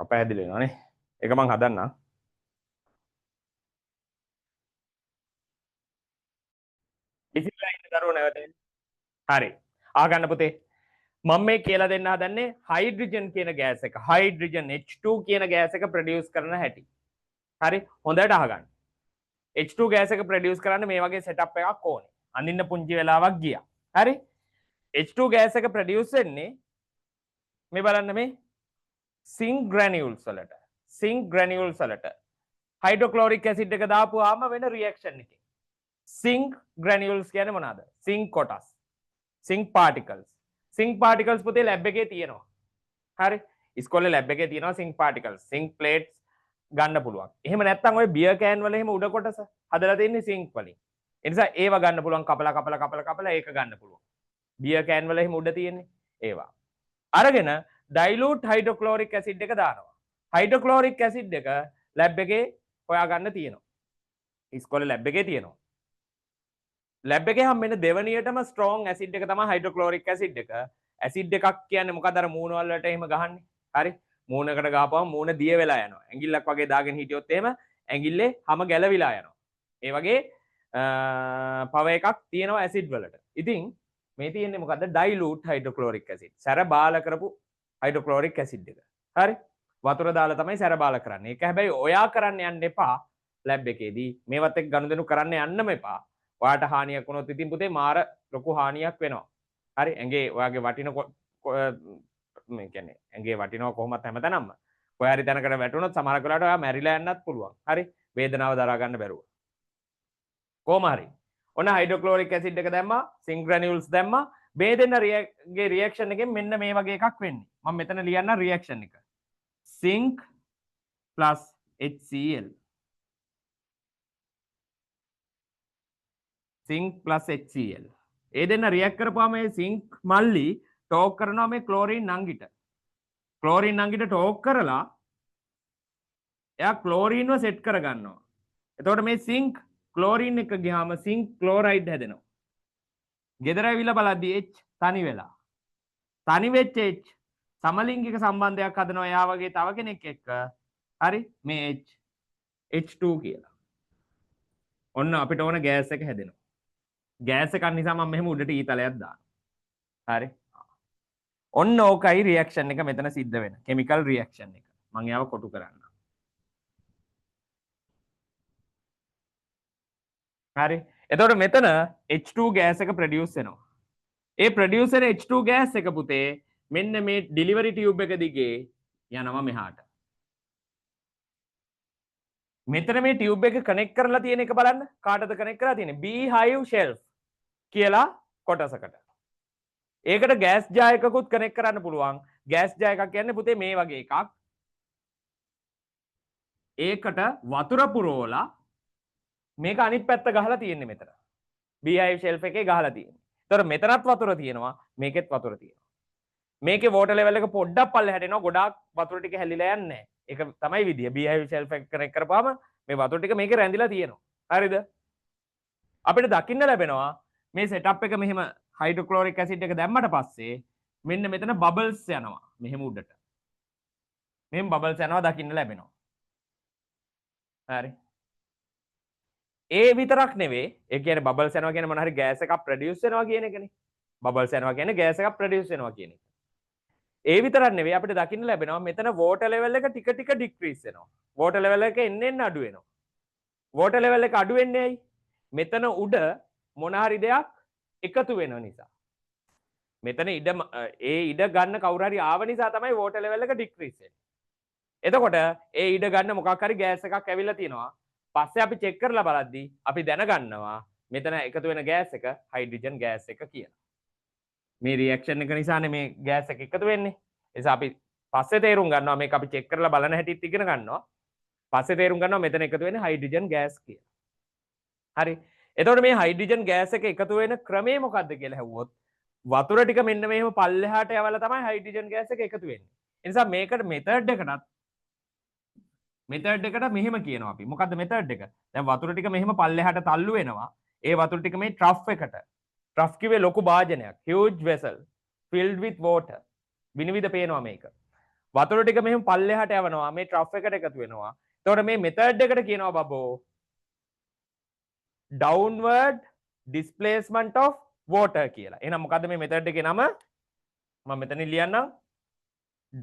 අපහැදිලි වෙනවානේ ඒක මං හදන්නම් ඉතින්ලා ඉන්න දරුවෝ නැවත හරි ආගන්න පුතේ මම මේ කියලා දෙන්න හදන්නේ හයිඩ්‍රජන් කියන ගෑස් එක හයිඩ්‍රජන් H2 කියන ගෑස් එක ප්‍රොඩියුස් කරන හැටි හරි හොඳට අහගන්න H2 ගෑස් එක ප්‍රොඩියුස් කරන්න මේ වගේ සෙටප් එකක් ඕනේ අඳින්න පුංචි වෙලාවක් ගියා හරි H2 ගෑස් එක ප්‍රොඩියුස් වෙන්නේ මේ බලන්න මේ සිංක් ග්‍රැනියුල්ස් වලට හයිඩ්‍රොක්ලෝරික් ඇසිඩ් එක දාපුවාම වෙන රියැක්ෂන් එකේ සිංක් ග්‍රැනියුල්ස් කියන්නේ මොනවාද සිංක් කොටස් සිංක් පාටිකල්ස් පුතේ ලැබ් එකේ තියෙනවා හරි ඉස්කෝලේ ලැබ් එකේ තියෙනවා සිංක් පාටිකල්ස් සිංක් ප්ලේට්ස් ගන්න පුළුවන් එහෙම නැත්නම් ඔය බියර් කෑන් වල එහෙම උඩ කොටස හදලා තියෙන්නේ සිංක් වලින් ඒ නිසා ඒව ගන්න පුළුවන් කපලා ඒක ගන්න පුළුවන් බියර් කෑන් වල එහෙම උඩ තියෙන්නේ ඒවා අරගෙන ඩයිලූට් හයිඩ්‍රොක්ලෝරික් ඇසිඩ් එක දානවා හයිඩ්‍රොක්ලෝරික් ඇසිඩ් එක ලැබ් එකේ හොයා ගන්න තියෙනවා ඉස්කෝලේ ලැබ් එකේ තියෙනවා ලැබ් එකේ හම්බෙන දෙවනියටම ස්ට්‍රෝං ඇසිඩ් එක තමයි හයිඩ්‍රොක්ලෝරික් ඇසිඩ් එක ඇසිඩ් එකක් කියන්නේ මොකද අර මූණ වලට එහෙම ගහන්නේ හරි මූණකට ගහපුවම මූණ දිය වෙලා යනවා ඇඟිල්ලක් වගේ දාගෙන හිටියොත් එහෙම ඇඟිල්ලේ හැම ගැලවිලා යනවා ඒ වගේ පව එකක් තියෙනවා ඇසිඩ් වලට ඉතින් මේ තියෙන්නේ මොකද්ද ඩයිලූට් හයිඩ්‍රොක්ලෝරික් ඇසිඩ් සැර බාල කරපු හයිඩ්‍රොක්ලෝරික් ඇසිඩ් එක හරි වතුර දාලා තමයි සැර බාල කරන්නේ ඒක හැබැයි ඔයා කරන්න යන්න එපා ලැබ් එකේදී මේවත් එක්ක ගනුදෙනු කරන්න යන්නම එපා ඔයාට හානියක් වුණොත් ඉතින් පුතේ මාර ලොකු හානියක් වෙනවා හරි ඇඟේ ඔයාගේ වටින මේ කියන්නේ ඇඟේ වටිනවා කොහොමත් හැමතැනම ඔය හරි තැනකට වැටුණොත් සමහර වෙලාවට ඔයා මැරිලා යන්නත් පුළුවන් හරි වේදනාව දරා ගන්න බැරුව කොහොම හරි ඔන්න හයිඩ්‍රොක්ලෝරික් ඇසිඩ් එක දැම්මා සිංක් ග්‍රැනියුල්ස් දැම්මා මේ දෙන්න ගේ රියැක්ෂන් එකෙන් මෙන්න මේ වගේ එකක් වෙන්නේ මම මෙතන ලියන්න රියැක්ෂන් එක sync plus HCl sync plus HCl ඒ දෙන්න රියැක්ට් කරපුවාම මේ සිංක් මල්ලි ටෝක් කරනවා මේ ක්ලෝරින් නංගිට ටෝක් කරලා එයා ක්ලෝරින්ව සෙට් කරගන්නවා එතකොට මේ සිංක් ක්ලෝරින් එක ගියාම සිංක් ක්ලෝරයිඩ් හැදෙනවා ගෙදර ඇවිල්ලා බලද්දී H තනි වෙලා තනි වෙච්ච H සමලිංගික සම්බන්ධයක් හදනවා එයා වගේ තව කෙනෙක් එක්ක හරි මේ H2 කියලා ඔන්න අපිට ඕන ගෑස් එක හැදෙනවා ගෑස් එකක් නිසා මම මෙහෙම උඩට ඊතලයක් දානවා හරි ඔන්න ඕකයි රියැක්ෂන් එක මෙතන සිද්ධ වෙන කෙමිකල් රියැක්ෂන් එක මම යාව කොටු කරන්න හරි එතකොට මෙතන H2 ගෑස් එක ප්‍රොඩියුස් වෙනවා ඒ ප්‍රොඩියුස් වෙන H2 ගෑස් එක පුතේ මෙන්න මේ ඩිලිවරි ටියුබ් එක දිගේ යනවා මෙහාට මෙතන මේ ටියුබ් එක කනෙක්ට් කරලා තියෙන එක බලන්න කාටද කනෙක්ට් කරලා තියෙන්නේ beehive shelf කියලා කොටසකට ඒකට ගෑස් ජායකකුත් කනෙක්ට් කරන්න පුළුවන් ගෑස් ජායකක් කියන්නේ පුතේ මේ වගේ එකක් ඒකට වතුර පුරවලා මේක අනිත් පැත්ත ගහලා තියෙන්නේ මෙතන beehive shelf එකේ ගහලා තියෙන්නේ. ඒතර මෙතනත් වතුර තියෙනවා මේකෙත් වතුර තියෙනවා. මේකේ water level එක පොඩ්ඩක් පල්ලෙහාට එනවා ගොඩාක් වතුර ටික හැලිලා යන්නේ නැහැ. ඒක තමයි විදිය. beehive shelf එක කනෙක්ට් කරපුවාම මේ වතුර ටික මේකේ රැඳිලා තියෙනවා. හරිද? අපිට දකින්න ලැබෙනවා මේ setup එක මෙහෙම hydrochloric acid එක දැම්මට පස්සේ මෙන්න මෙතන bubbles යනවා මෙහෙම උඩට. මෙහෙම bubbles යනවා දකින්න ලැබෙනවා. හරි. ඒ විතරක් නෙවෙයි ඒ කියන්නේ බබල්ස් යනවා කියන්නේ මොන හරි ගෑස් එකක් ප්‍රොඩියුස් වෙනවා කියන එකනේ බබල්ස් යනවා කියන්නේ ගෑස් එකක් ප්‍රොඩියුස් වෙනවා කියන එක ඒ විතරක් නෙවෙයි අපිට දකින්න ලැබෙනවා මෙතන වෝටර් ලෙවල් එක ටික ටික ඩික්‍රීස් වෙනවා වෝටර් ලෙවල් එක එන්න අඩු වෙනවා වෝටර් ලෙවල් එක අඩු වෙන්නේ ඇයි මෙතන උඩ මොන හරි දෙයක් එකතු වෙන නිසා මෙතන ඉඩ ඒ ඉඩ ගන්න කවුරු හරි ආව නිසා තමයි වෝටර් ලෙවල් එක ඩික්‍රීස් වෙන්නේ එතකොට ඒ ඉඩ ගන්න මොකක් හරි ගෑස් එකක් ඇවිල්ලා තියෙනවා. පස්සේ අපි චෙක් කරලා බලද්දී අපි දැනගන්නවා මෙතන එකතු වෙන ගෑස් එක හයිඩ්‍රජන් ගෑස් එක කියලා. මේ රියැක්ෂන් එක නිසානේ මේ ගෑස් එක එකතු වෙන්නේ. ඒ නිසා අපි පස්සේ තේරුම් ගන්නවා මේක අපි චෙක් කරලා බලන හැටිත් ඉගෙන ගන්නවා. පස්සේ තේරුම් ගන්නවා මෙතන එකතු වෙන්නේ හයිඩ්‍රජන් ගෑස් කියලා. හරි. එතකොට මේ හයිඩ්‍රජන් ගෑස් එක එකතු වෙන ක්‍රමය මොකක්ද කියලා හැවුවොත් වතුර ටික මෙන්න මෙහෙම පල්ලෙහාට යවලා තමයි හයිඩ්‍රජන් ගෑස් එක එකතු වෙන්නේ. ඒ නිසා මේකට මෙතඩ් එකට මෙහෙම කියනවා අපි. මොකද්ද මෙතඩ් එක? දැන් වතුර ටික මෙහෙම පල්ලෙහාට තල්ලු වෙනවා. ඒ වතුර ටික මේ ට්‍රෆ් එකට. ට්‍රෆ් කිව්වේ ලොකු භාජනයක්. huge vessel filled with water. විනිවිද පේනවා මේක. වතුර ටික මෙහෙම පල්ලෙහාට යවනවා. මේ ට්‍රෆ් එකට එකතු වෙනවා. එතකොට මේ මෙතඩ් එකට කියනවා බබෝ downward displacement of water කියලා. එහෙනම් මොකද්ද මේ මෙතඩ් එකේ නම? මම මෙතනින් ලියන්නම්.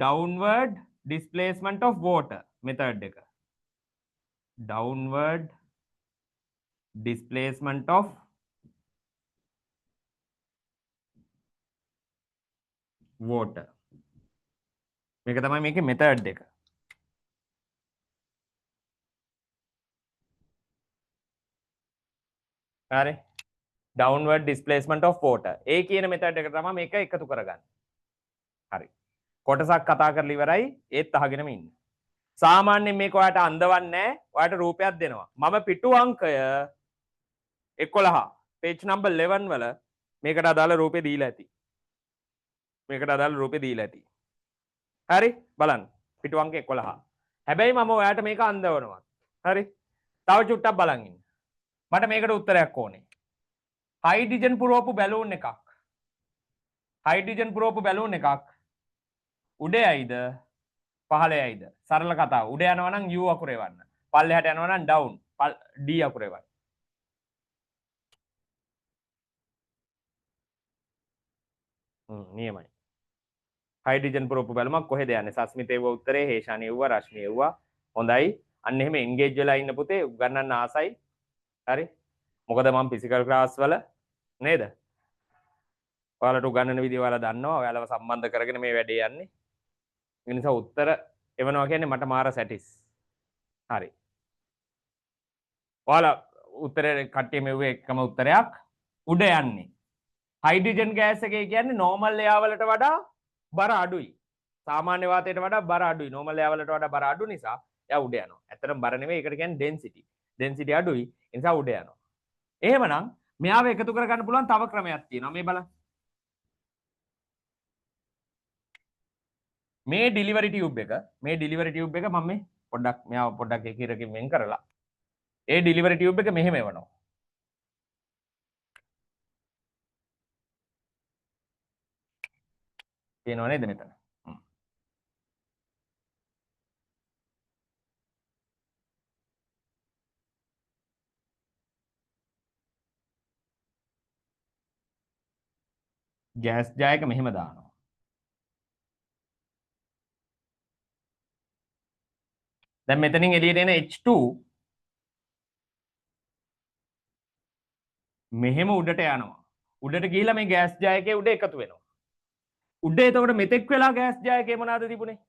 downward displacement of water method එක. downward displacement of water. මේක තමයි මේකේ method එක. හරි. downward displacement of water. ඒ කියන method එක තමයි මේක එකතු කරගන්නේ. හරි. කොටසක් කතා කරලා ඉවරයි. ඒත් අහගෙනම ඉන්න. සාමාන්‍යයෙන් මේක ඔයාලට අන්දවන්නේ නැහැ. ඔයාලට රූපයක් දෙනවා. මම පිටු අංකය 11 page number 11 වල මේකට අදාළ රූපේ දීලා ඇති. මේකට අදාළ රූපේ දීලා ඇති. හරි බලන්න. පිටු අංක 11. හැබැයි මම ඔයාලට මේක අන්දවනවා. හරි. තව චුට්ටක් බලන් ඉන්න. මට මේකට උත්තරයක් ඕනේ. හයිඩ්‍රජන් පුරවපු බැලූන් එකක්. හයිඩ්‍රජන් පුරවපු බැලූන් එකක් උඩයයිද පහළයයිද? සරල කතාව. උඩ යනවා නම් U අකුරේ වන්න. පල්ලෙහාට යනවා නම් down D අකුරේ වන්න. නියමයි. හයිඩ්‍රජන් පුරවපු බැලුමක් කොහෙද යන්නේ? සස්මිතේ වුව උත්තරේ, හේෂානි වුව, රශ්මි වුව. හොඳයි. අන්න එහෙම එන්ගේජ් වෙලා ඉන්න පුතේ උගන්නන්න ආසයි. හරි. මොකද මම ෆිසිකල් ක්ලාස් වල නේද? ඔයාලට උගන්නන විදිය ඔයාලා දන්නවා. ඔයාලව සම්බන්ධ කරගෙන මේ වැඩේ යන්නේ. ඒ නිසා උත්තර එවනවා කියන්නේ මට මාර සැටිස්. හරි. ඔයාලා උත්තරේ කට්ටිය මෙව්වේ එකම උත්තරයක්. උඩ යන්නේ. හයිඩ්‍රජන් ගෑස් එකේ කියන්නේ නෝමල් එයා වලට වඩා බර අඩුයි. සාමාන්‍ය වාතයට වඩා බර අඩුයි. නෝමල් එයා වලට වඩා බර අඩු නිසා එයා උඩ යනවා. ඇත්තටම බර නෙවෙයි. ඒකට කියන්නේ ඩෙන්සිටි. ඩෙන්සිටි අඩුයි. ඒ නිසා උඩ යනවා. එහෙමනම් මෙයාව එකතු කරගන්න පුළුවන් තව ක්‍රමයක් තියෙනවා. මේ බලන්න. මේ ඩිලිවරි ටියුබ් එක මම මේ පොඩ්ඩක් මෙයාව පොඩ්ඩක් එකකින් වෙන් කරලා ඒ ඩිලිවරි ටියුබ් එක මෙහෙම එවනවා. තියෙනව නේද මෙතන? ගෑස් ජායක මෙහෙම දානවා. දැන් මෙතනින් එළියට එන H2 මෙහෙම උඩට යනවා. උඩට ගිහිලා මේ ගෑස් ජායකයේ උඩ එකතු වෙනවා. උඩ එතකොට මෙතෙක් වෙලා ගෑස් ජායකයේ මොනවාද තිබුණේ?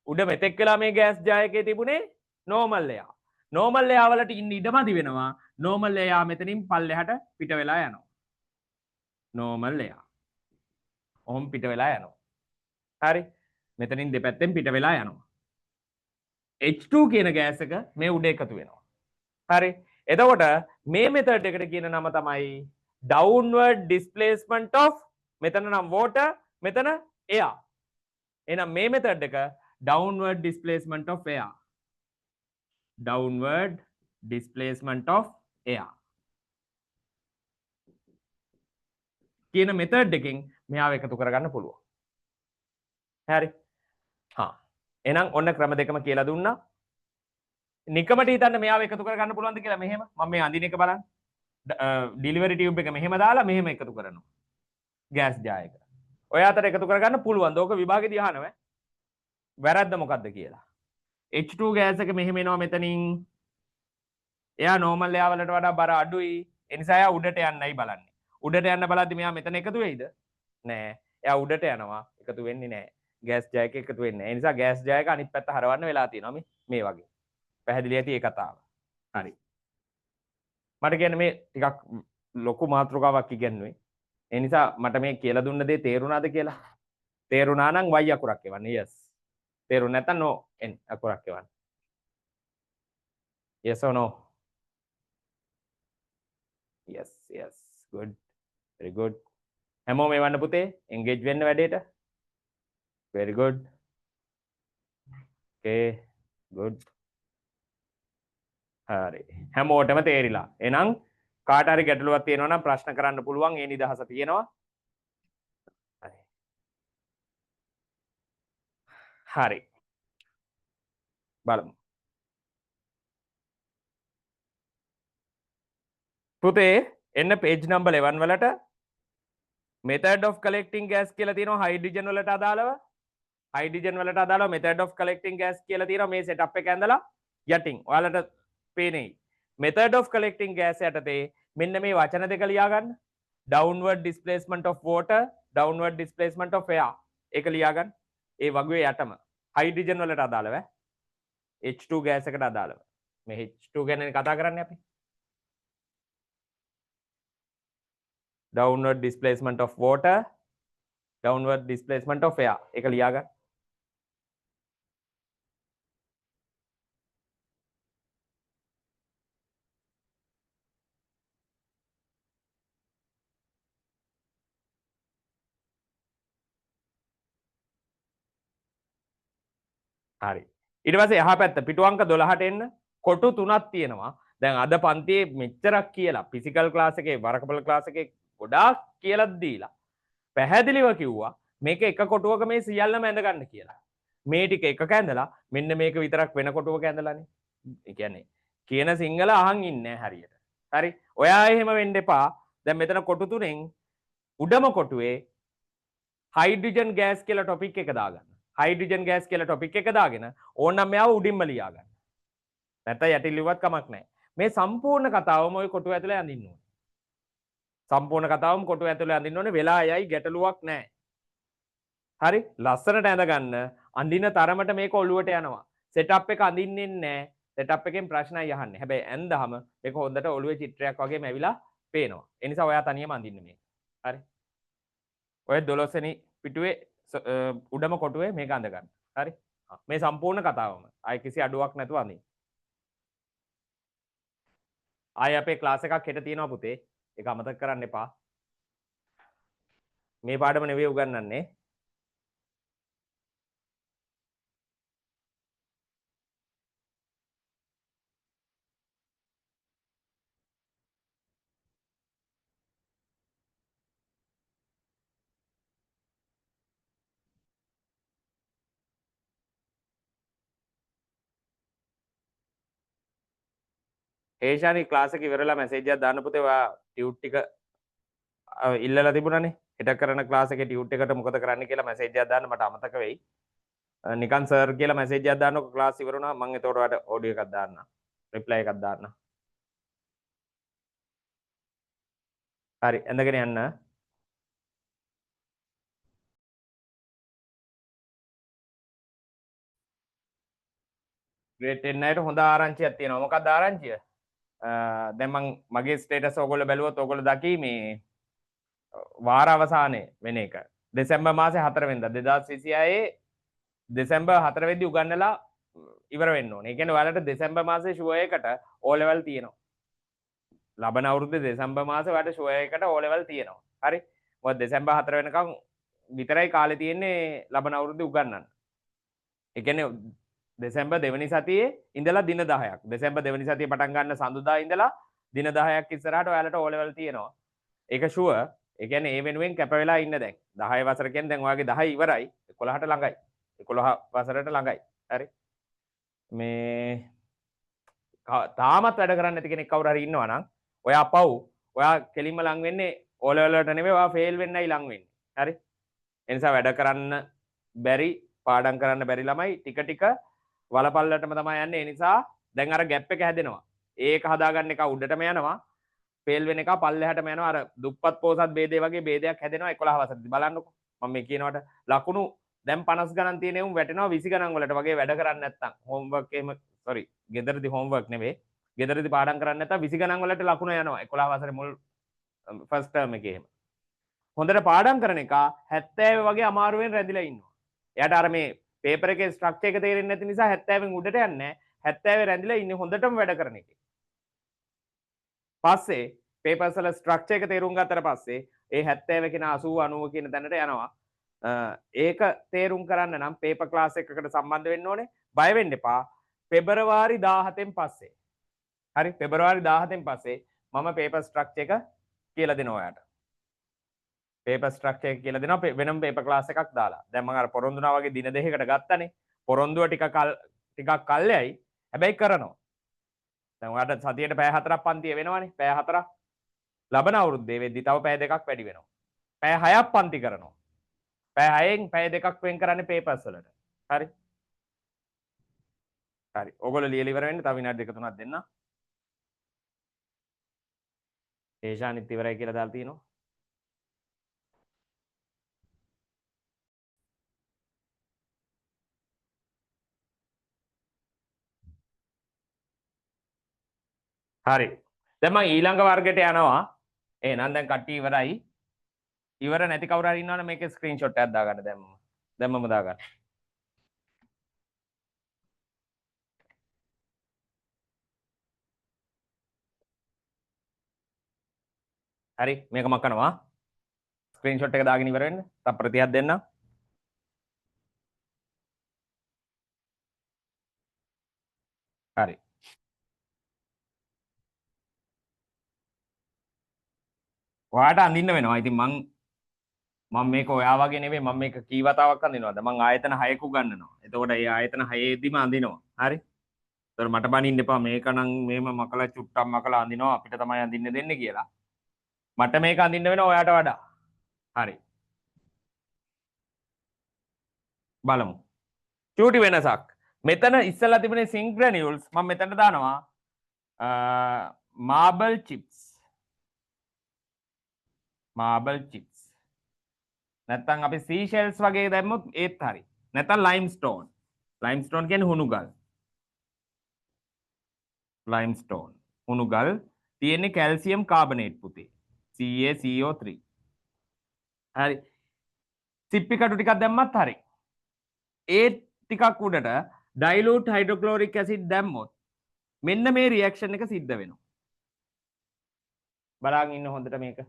උඩ මෙතෙක් වෙලා මේ ගෑස් ජායකයේ තිබුණේ නෝමල් එයා. නෝමල් එයා වලට ඉන්න ඉඩමදි වෙනවා. නෝමල් එයා මෙතනින් පල්ලෙහාට පිට වෙලා යනවා. නෝමල් එයා. ඔහොම පිට වෙලා යනවා. හරි. මෙතනින් දෙපැත්තෙන් පිට වෙලා යනවා. H2 කියන ගෑස් එක මේ උඩ එකතු වෙනවා. හරි. එතකොට මේ මෙතඩ් එකට කියන නම තමයි downward displacement of මෙතන නම් water මෙතන air. එහෙනම් මේ මෙතඩ් එක downward displacement of air. downward displacement of air කියන මෙතඩ් එකකින් මෙයාව එකතු කරගන්න පුළුවන්. හරි. එහෙනම් ඔන්න ක්‍රම දෙකම කියලා දුන්නා. නිකමට හිතන්න මෙයාව එකතු කරගන්න පුළුවන්ද කියලා මෙහෙම. මම මේ අඳින එක බලන්න. ඩිලිවරි ටියුබ් එක මෙහෙම දාලා මෙහෙම එකතු කරනවා. ගෑස් ජායක. ඔය අතර එකතු කරගන්න පුළුවන්ද? ඕක විභාගෙදී අහනවා. වැරද්ද මොකද්ද කියලා. H2 ගෑස් එක මෙහෙම එනවා මෙතනින්. එයා නෝමල් එයා වලට වඩා බර අඩුයි. ඒ නිසා එයා උඩට යන්නයි බලන්නේ. උඩට යන්න බලද්දි මෙයා මෙතන එකතු වෙයිද? නෑ. එයා උඩට යනවා. එකතු වෙන්නේ නෑ. ගෑස් ජයක එකතු වෙන්නේ. ඒ නිසා ගෑස් ජයක අනිත් පැත්ත හරවන්න වෙලා තියෙනවා මේ වගේ. පැහැදිලි ඇති ඒ කතාව. හරි. මට කියන්නේ මේ ටිකක් ලොකු මාතෘකාවක් ඉගෙනුවේ. ඒ නිසා මට මේ කියලා දුන්න දේ තේරුණාද කියලා? තේරුණා නම් y අකුරක් එවන්න. yes. තේරුණ නැත්නම් no n අකුරක් එවන්න. yes or no? yes yes good very good. හැමෝම එවන්න පුතේ engage වෙන්න වැඩේට. very good. okay good. හරි. හැමෝටම තේරිලා. එහෙනම් කාට හරි ගැටලුවක් තියෙනවා නම් ප්‍රශ්න කරන්න පුළුවන්. ඒ නිදහස තියෙනවා. හරි. හරි. බලමු. පුතේ එන්න page number 11 වලට method of collecting gas කියලා තියෙනවා hydrogen වලට අදාළව. hydrogen වලට අදාළව method of collecting gas කියලා තියෙනවා මේ setup එක ඇඳලා යටින්. ඔයාලට පේන්නේ method of collecting gas යටතේ මෙන්න මේ වචන දෙක ලියා ගන්න. downward displacement of water, downward displacement of air. ඒක ලියා ගන්න. ඒ වගේ යටම hydrogen වලට අදාළව H2 gas එකට අදාළව. මේ H2 ගැන කතා කරන්නේ අපි. downward displacement of water, downward displacement of air. ඒක ලියා ගන්න. හරි. ඊට පස්සේ එහා පැත්ත පිටු අංක 12ට එන්න කොටු තුනක් තියෙනවා. දැන් අද පන්තියේ මෙච්චරක් කියලා ෆිසිකල් ක්ලාස් එකේ වරකපල ක්ලාස් එකේ ගොඩාක් කියලා දීලා පැහැදිලිව කිව්වා මේක එක කොටුවක මේ සියල්ලම ඇඳ ගන්න කියලා. මේ ටික එකක ඇඳලා මෙන්න මේක විතරක් වෙන කොටුවක ඇඳලානේ. ඒ කියන්නේ කියන සිංහල අහන් ඉන්නේ හරියට. හරි. ඔයා එහෙම වෙන්න එපා. දැන් මෙතන කොටු තුනෙන් උඩම කොටුවේ හයිඩ්‍රජන් ගෑස් කියලා ටොපික් එක දාගන්න. හයිඩ්‍රජන් ගෑස් කියලා ටොපික් එක දාගෙන ඕනනම් මෙයාව උඩින්ම ලියා ගන්න. නැත්නම් යටින් ලිව්වත් කමක් නැහැ. මේ සම්පූර්ණ කතාවම ওই කොටුව ඇතුලේ අඳින්න ඕනේ. සම්පූර්ණ කතාවම කොටුව ඇතුලේ අඳින්න ඕනේ. වෙලා යයි ගැටලුවක් නැහැ. හරි? ලස්සනට ඇඳ ගන්න. අඳින තරමට මේක ඔලුවට යනවා. සෙටප් එක අඳින්නේ නැහැ. සෙටප් එකෙන් ප්‍රශ්නයි අහන්නේ. හැබැයි ඇඳහම මේක හොඳට ඔලුවේ චිත්‍රයක් වගේම ඇවිලා පේනවා. ඒ නිසා ඔයා තනියම අඳින්න මේක. හරි? ඔය 12 වෙනි පිටුවේ උඩම කොටුවේ මේක අඳ ගන්න. හරි? මේ සම්පූර්ණ කතාවම. ආයි කිසි අඩුවක් නැතුව අඳින්න. ආයි අපේ ක්ලාස් එකක් හෙට තියෙනවා පුතේ. ඒක අමතක කරන්න එපා. මේ පාඩම නෙවෙයි උගන්වන්නේ. ඒෂානි ක්ලාස් එක ඉවරලා මැසේජ් එකක් දාන්න පුතේ. ඔයා ටියුට් ටික ඉල්ලලා තිබුණානේ. හෙට කරන ක්ලාස් එකේ ටියුට් එකට මොකද කරන්න කියලා මැසේජ් එකක් දාන්න මට අමතක වෙයි. නිකන් සර් කියලා මැසේජ් එකක් දාන්නකො ක්ලාස් ඉවර වුණා. මම එතකොට ඔයාලට ඔඩියෝ එකක් දාන්නම්. රිප්ලයි එකක් දාන්නම්. හරි ඇඳගෙන යන්න. ග්‍රේඩ් 10 අයට හොඳ ආරංචියක් තියෙනවා. මොකක්ද ආරංචිය? දැන් මම මගේ ස්ටේටස් ඔයගොල්ලෝ බැලුවොත් ඔයගොල්ලෝ දකි මේ වාර අවසානයේ වෙන එක. දෙසැම්බර් මාසේ 4 වෙනිදා 2026 දෙසැම්බර් 4 වෙනිදා උගන්නලා ඉවර වෙන්න ඕනේ. ඒ කියන්නේ ඔයාලට දෙසැම්බර් මාසේ ෂුවර් එකට O level තියෙනවා. ලබන අවුරුද්දේ දෙසැම්බර් මාසේ ඔයාලට ෂුවර් එකට O level තියෙනවා. හරි? මොකද දෙසැම්බර් 4 වෙනකම් විතරයි කාලේ තියෙන්නේ ලබන අවුරුද්දේ උගන්නන්න. ඒ කියන්නේ දෙසැම්බර් දෙවනි සතියේ ඉඳලා දින 10ක්. දෙසැම්බර් දෙවනි සතියේ පටන් ගන්න සඳුදා ඉඳලා දින 10ක් ඉස්සරහට ඔයාලට O level තියෙනවා. ඒක ෂුවර්. ඒ කියන්නේ ඒ වෙනුවෙන් කැප වෙලා ඉන්න දැන්. 10 වසර කියන්නේ දැන් ඔයාගේ 10 ඉවරයි. 11ට ළඟයි. 11 වසරට ළඟයි. හරි. මේ තාමත් වැඩ කරන්න නැති කෙනෙක් කවුරු හරි ඉන්නවා නම් ඔයා පව් ඔයා කෙලින්ම ලං වෙන්නේ O level වලට නෙමෙයි ඔයා ෆේල් වෙන්නයි ලං වෙන්නේ. හරි. ඒ නිසා වැඩ කරන්න බැරි පාඩම් කරන්න බැරි ළමයි ටික ටික වලපල්ලටම තමයි යන්නේ. ඒ නිසා දැන් අර ગેප් එක හැදෙනවා. ඒක හදාගන්න එක උඩටම යනවා. ෆේල් වෙන එක පල්ලෙහාටම යනවා. අර දුප්පත් පොසත් ભેදේ වගේ ભેදයක් හැදෙනවා 11 වසරේදී. බලන්නකෝ. මම මේ කියනවට ලකුණු දැන් 50 ගණන් තියෙන උන් වැටෙනවා 20 ගණන් වලට වගේ වැඩ කරන්නේ නැත්තම් හෝම්වර්ක් එහෙම සෝරි ගෙදරදී හෝම්වර්ක් නෙවෙයි ගෙදරදී පාඩම් කරන්නේ නැත්තම් 20 ගණන් වලට ලකුණ යනවා 11 වසරේ මුල් ෆස්ට් ටර්ම් එකේ එහෙම හොඳට පාඩම් කරන එක 70 වගේ අමාරුවෙන් රැඳිලා ඉන්නවා එයාට අර මේ පේපර් එකේ ස්ට්‍රක්චර් එක තේරෙන්නේ නැති නිසා 70න් උඩට යන්නේ 70 රැඳිලා ඉන්නේ හොඳටම වැඩ කරන එකේ පස්සේ පේපර්ස් වල ස්ට්‍රක්චර් එක තේරුම් ගත්තට පස්සේ ඒ 70 කියන 80 90 කියන තැනට යනවා ඒක තේරුම් කරන්න නම් පේපර් ක්ලාස් එකකට සම්බන්ධ වෙන්න ඕනේ බය වෙන්න එපා පෙබරවාරි 17න් පස්සේ හරි පෙබරවාරි 17න් පස්සේ මම පේපර් ස්ට්‍රක්චර් එක කියලා දෙනවා ඔයාලට පේපර් ස්ට්‍රක්චර් එක කියලා දෙනවා වෙනම පේපර් ක්ලාස් එකක් දාලා දැන් මම අර පොරොන්දුනා වගේ දින දෙකකට ගත්තනේ පොරොන්දුව ටිකක් කල්යයි හැබැයි කරනවා දැන් ඔයාලට සතියේට පැය 4ක් පන්තිය වෙනවනේ පැය 4ක් ලබන අවුරුද්දේ වෙද්දි තව පැය 2ක් වැඩි වෙනවා පැය 6ක් පන්ති කරනවා පැය 6න් පැය 2ක් වෙන් කරන්නේ පේපර්ස් වලට හරි හරි ඔයගොල්ලෝ ලියලා ඉවර වෙන්න තව විනාඩි 2 3ක් දෙන්න ඒෂානිත් ඉවරයි කියලා දාලා තියෙනවා හරි දැන් මම ඊළඟ වර්ගයට යනවා එහෙනම් දැන් කට්ටිය ඉවරයි ඉවර නැති කවුරු හරි ඉන්නවනේ මේකේ ස්ක්‍රීන්ෂොට් එකක් දාගන්න දැන් මම දාගන්න හරි මේක මකනවා ස්ක්‍රීන්ෂොට් එක දාගෙන ඉවර වෙන්න තප්පර 30ක් දෙන්න හරි ඔයාට අඳින්න වෙනවා ඉතින් මම මේක ඔයා වගේ නෙවෙයි මම මේක කී වතාවක් අඳිනවද මම ආයතන 6ක උගන්වනවා එතකොට ඒ ආයතන 6ෙදිම අඳිනවා හරි ඒතර මට බනින්න එපා මේක නම් මේම මකලා චුට්ටක් මකලා අඳිනවා අපිට තමයි අඳින්න දෙන්නේ කියලා මට මේක අඳින්න වෙනවා ඔයාට වඩා හරි බලමු චූටි වෙනසක් මෙතන ඉස්සලා තිබුණේ සිංක් ග්‍රැනියුල්ස් මම මෙතනට දානවා මාබල් චිප්ස් නැත්තම් අපි සීෂෙල්ස් වගේ දැම්මොත් ඒත් හරි නැත්තම් ලයිම්ස්ටෝන් කියන්නේ හුණුගල් හුණුගල් තියෙන්නේ කැල්සියම් කාබනේට් පුතේ CaCO3 හරි සිප්පි කටු ටිකක් දැම්මත් හරි ඒ ටිකක් උඩට ඩයිලූට් හයිඩ්‍රොක්ලෝරික් ඇසිඩ් දැම්මොත් මෙන්න මේ රියැක්ෂන් එක සිද්ධ වෙනවා බලන් ඉන්න හොඳට මේක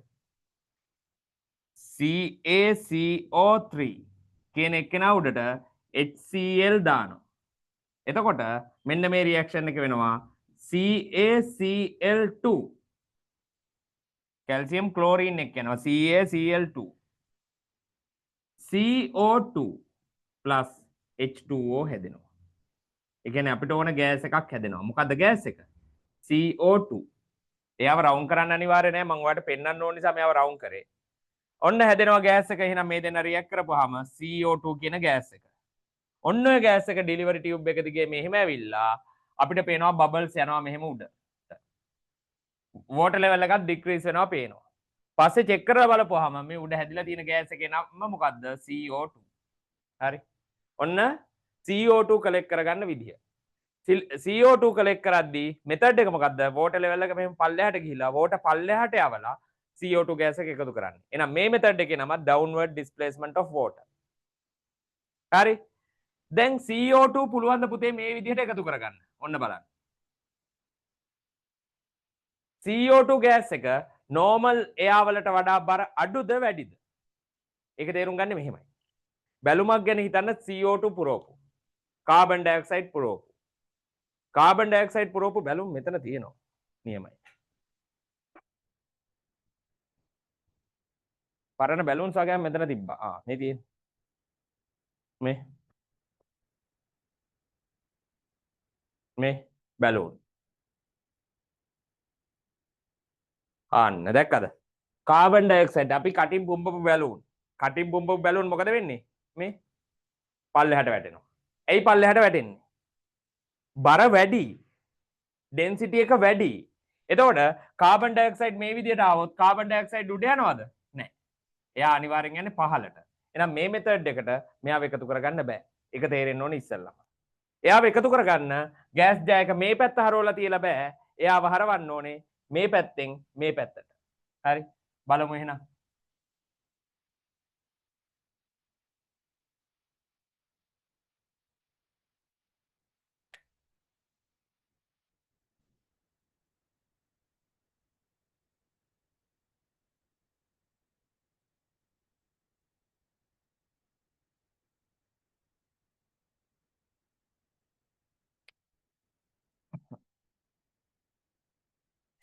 CaCO3 කියන එක්කෙනා උඩට HCl දානවා. එතකොට මෙන්න මේ රියැක්ෂන් එක වෙනවා CaCl2 කැල්සියම් ක්ලෝරීන් එක යනවා CaCl2 CO2 plus H2O හැදෙනවා. ඒ කියන්නේ අපිට ඕන ගෑස් එකක් හැදෙනවා. මොකද්ද ගෑස් එක? CO2. එයාව රවුන්ඩ් කරන්න අනිවාර්ය නෑ. මම ඔයාලට පෙන්වන්න ඕන නිසා මෙයාව රවුන්ඩ් කරේ. ඔන්න හැදෙනවා ගෑස් එක. එහෙනම් මේ දෙන්න රියැක්ට් කරපුවාම CO2 කියන ගෑස් එක. ඔන්න ඔය ගෑස් එක ඩෙලිවරි ටියුබ් එක දිගේ මෙහෙම ඇවිල්ලා අපිට පේනවා බබල්ස් යනවා මෙහෙම උඩ. වෝටර් ලෙවල් එකක් ඩික්‍රීස් වෙනවා පේනවා. පස්සේ චෙක් කරලා බලපුවාම මේ උඩ හැදිලා තියෙන ගෑස් එකේ නම මොකද්ද? CO2. හරි. ඔන්න CO2 කලෙක්ට් කරගන්න විදිය. CO2 කලෙක්ට් කරද්දී මෙතඩ් එක මොකද්ද? වෝටර් ලෙවල් එක මෙහෙම පල්ලෙහාට ගිහිලා වෝටර් පල්ලෙහාට යවලා CO2 ගෑස් එක එකතු කරන්නේ. එහෙනම් මේ මෙතඩ් එකේ නම downward displacement of water. හරි. දැන් CO2 පුළුවන් ද පුතේ මේ විදිහට එකතු කරගන්න. ඔන්න බලන්න. CO2 ගෑස් එක normal air වලට වඩා බර අඩුද වැඩිද? ඒක තේරුම් ගන්න මෙහෙමයි. බැලුමක් ගැන හිතන්න CO2 පුරවපු. කාබන් ඩයොක්සයිඩ් පුරවපු. කාබන් ඩයොක්සයිඩ් පුරවපු බැලුම් මෙතන තියෙනවා. නියමයි. පරණ බැලුන්ස් වගේ මෙතන තිබ්බා. මේ තියෙන්නේ. මේ බැලුන්. අන්න දැක්කද? කාබන් ඩයොක්සයිඩ් අපි කටින් පුම්බපු බැලුන්. කටින් පුම්බපු බැලුන් මොකද වෙන්නේ? මේ පල්ලෙහාට වැටෙනවා. ඇයි පල්ලෙහාට වැටෙන්නේ? බර වැඩි. ඩෙන්සිටි එක වැඩි. එතකොට කාබන් ඩයොක්සයිඩ් මේ විදිහට ආවොත් කාබන් ඩයොක්සයිඩ් උඩ යනවද? නැහැ. එයා අනිවාර්යෙන් යන්නේ පහළට. එහෙනම් මේ මෙතඩ් එකට මෙයාව එකතු කරගන්න බෑ. ඒක තේරෙන්න ඕනේ ඉස්සෙල්ලා. එයාව එකතු කරගන්න ගෑස් ජයක මේ පැත්ත හරවලා තියලා බෑ. එයාව හරවන්න ඕනේ මේ පැත්තෙන් මේ පැත්තට. හරි. බලමු එහෙනම්.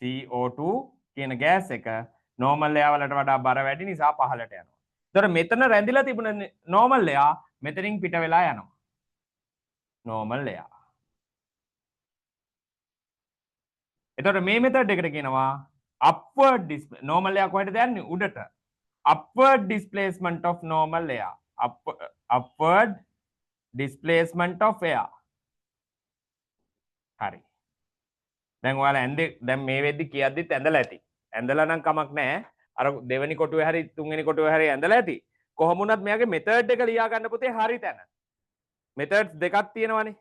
CO2 කියන ගෑස් එක නෝමල් එයා වලට වඩා බර වැඩි නිසා පහළට යනවා. ඒතර මෙතන රැඳිලා තිබුණ නෝමල් එයා මෙතනින් පිට වෙලා යනවා. නෝමල් එයා. එතකොට මේ මෙතඩ් එකට කියනවා upward displacement. normal එයා කොහෙටද යන්නේ? උඩට. upward displacement of normal air. upward displacement of air. හරි. දැන් ඔයාලා ඇඳේ දැන් මේ වෙද්දි කියද්දිත් ඇඳලා ඇති. ඇඳලා නම් කමක් නැහැ. අර දෙවෙනි කොටුවේ හරි තුන්වෙනි කොටුවේ හරි ඇඳලා ඇති. කොහොම වුණත් මෙයාගේ මෙතඩ් එක ලියා ගන්න පුතේ හරි තැන. මෙතඩ්ස් දෙකක් තියෙනවානේ.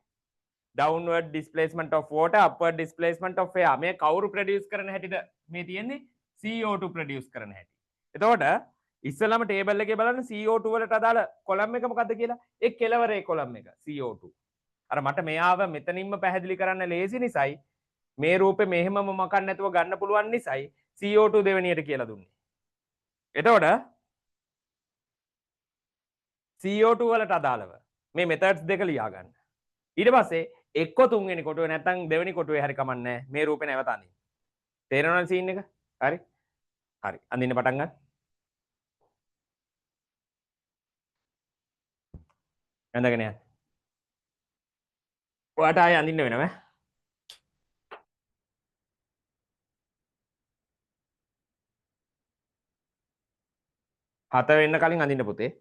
downward displacement of water, upward displacement of air. මේ කවුරු ප්‍රොඩියුස් කරන හැටිද මේ තියෙන්නේ? CO2 ප්‍රොඩියුස් කරන හැටි. එතකොට ඉස්සෙල්ලාම ටේබල් එකේ බලන්න CO2 වලට අදාළ කොලම් එක මොකද්ද කියලා. ඒ කෙලවරේ කොලම් එක CO2. අර මට මෙයාව මෙතනින්ම පැහැදිලි කරන්න ලේසි නිසායි මේ රූපේ මෙහෙමම මකන්න නැතුව ගන්න පුළුවන් නිසායි CO2 දෙවෙනියට කියලා දුන්නේ. එතකොට CO2 වලට අදාළව මේ මෙතඩ්ස් දෙක ලියා ගන්න. ඊට පස්සේ එක්ක තුන්වෙනි කොටුවේ නැත්නම් දෙවෙනි කොටුවේ හරි කමන්නේ මේ රූපේ නැවත අඳින්න. තේරෙනවද සීන් එක? හරි. හරි. අඳින්න පටන් ගන්න. ඇඳගෙන යන්න. ඔයාට ආයෙ අඳින්න වෙනවා. හත වෙන්න කලින් අඳින්න පුතේ.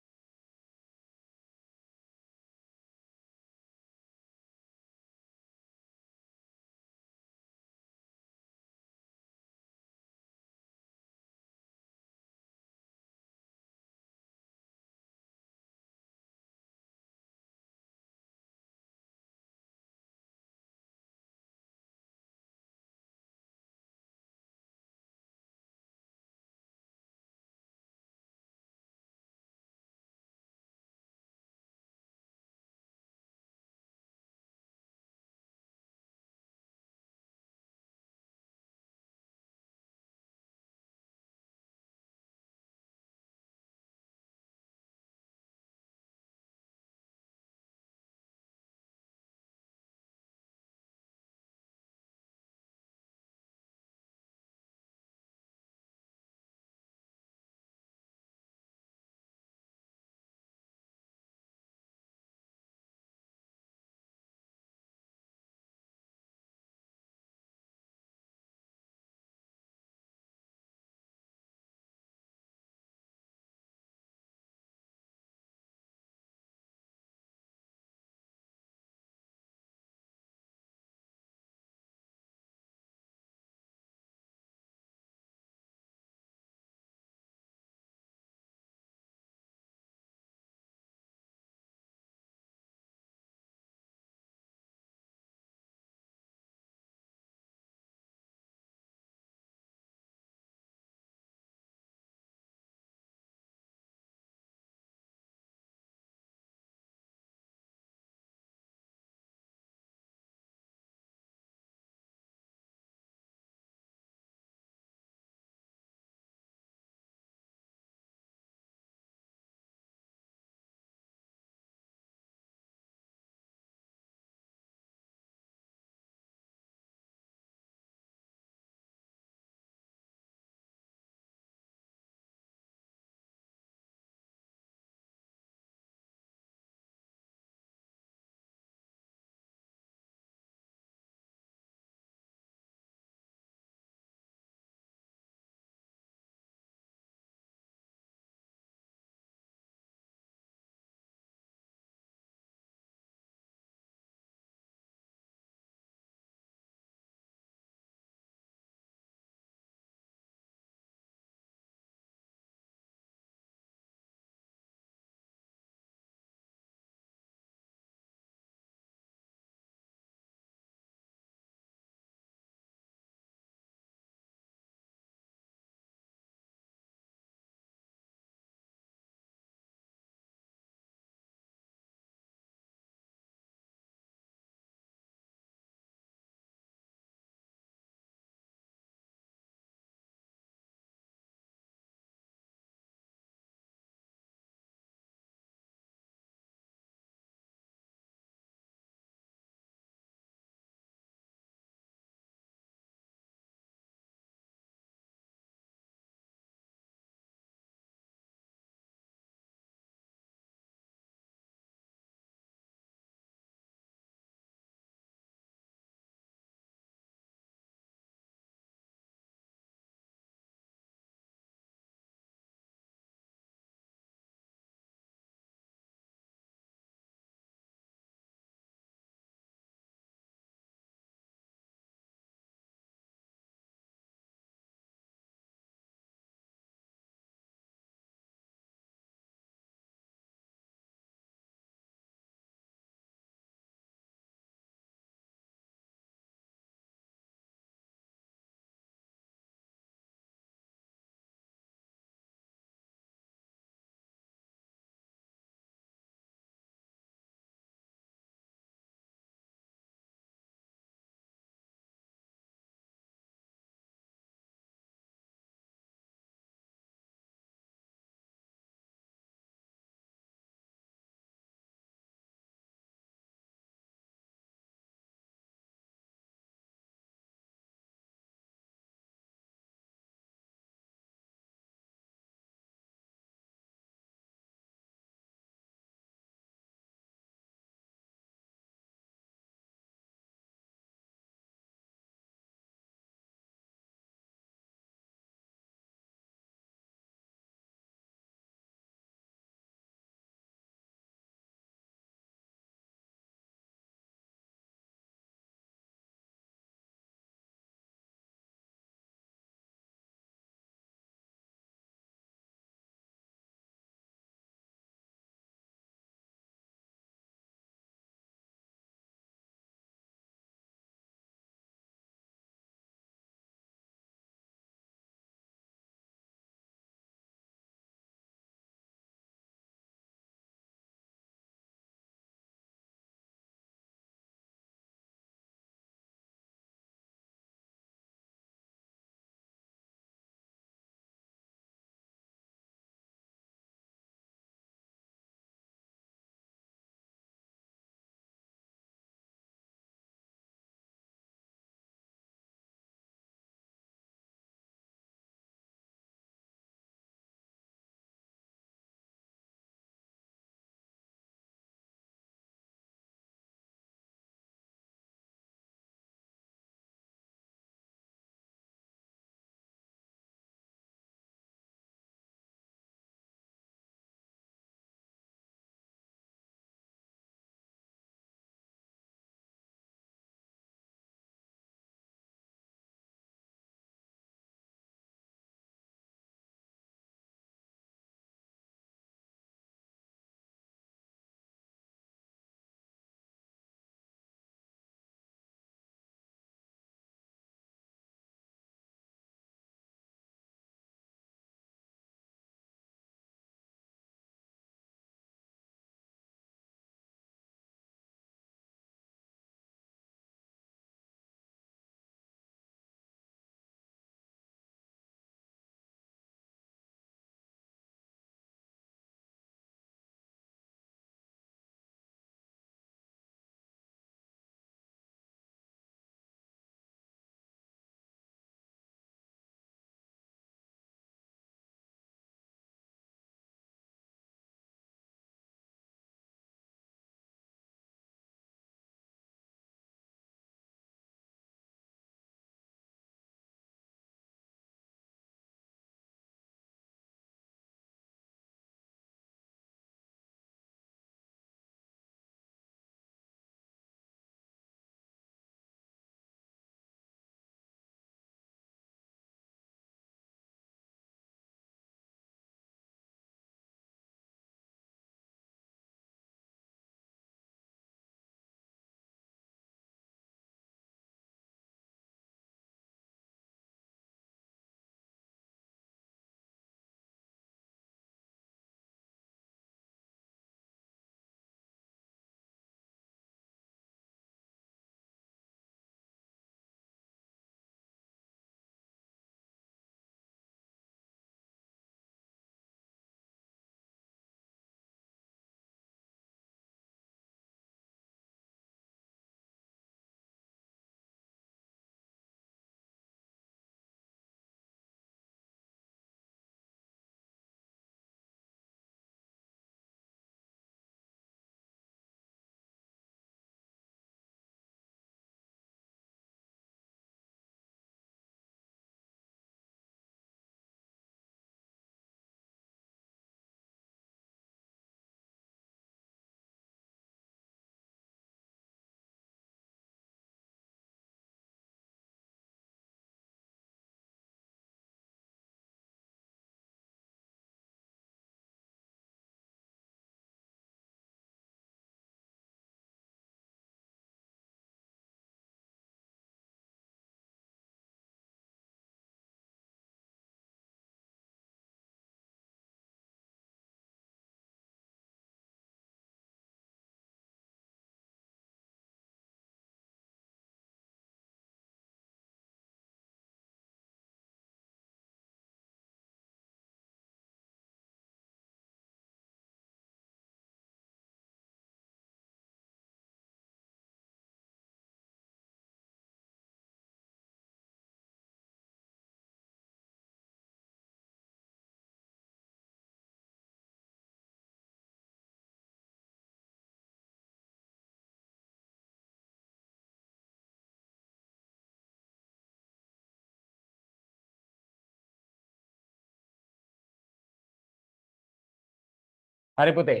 හරි පුතේ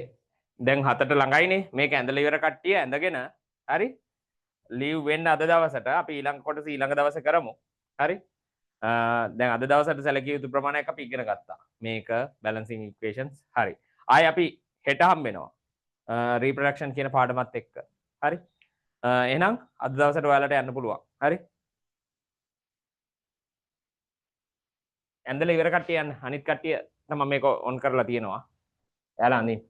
දැන් 7ට ළඟයිනේ මේක ඇඳලා ඉවර කට්ටිය ඇඳගෙන හරි ලීව් වෙන්න අද දවසට අපි ඊළඟ කොටස ඊළඟ දවසේ කරමු හරි දැන් අද දවසට සැලකිය යුතු ප්‍රමාණයක් අපි ඉගෙන ගත්තා මේක බැලන්සිං ඉක්වේෂන්ස් හරි ආයි අපි හෙට හම්බෙනවා රීප්‍රොඩක්ෂන් කියන පාඩමත් එක්ක හරි එහෙනම් අද දවසට ඔයාලට යන්න පුළුවන් හරි ඇඳලා ඉවර කට්ටිය යන්න අනිත් කට්ටිය මම මේක ඔන් කරලා තියෙනවා එයාලා අනිත්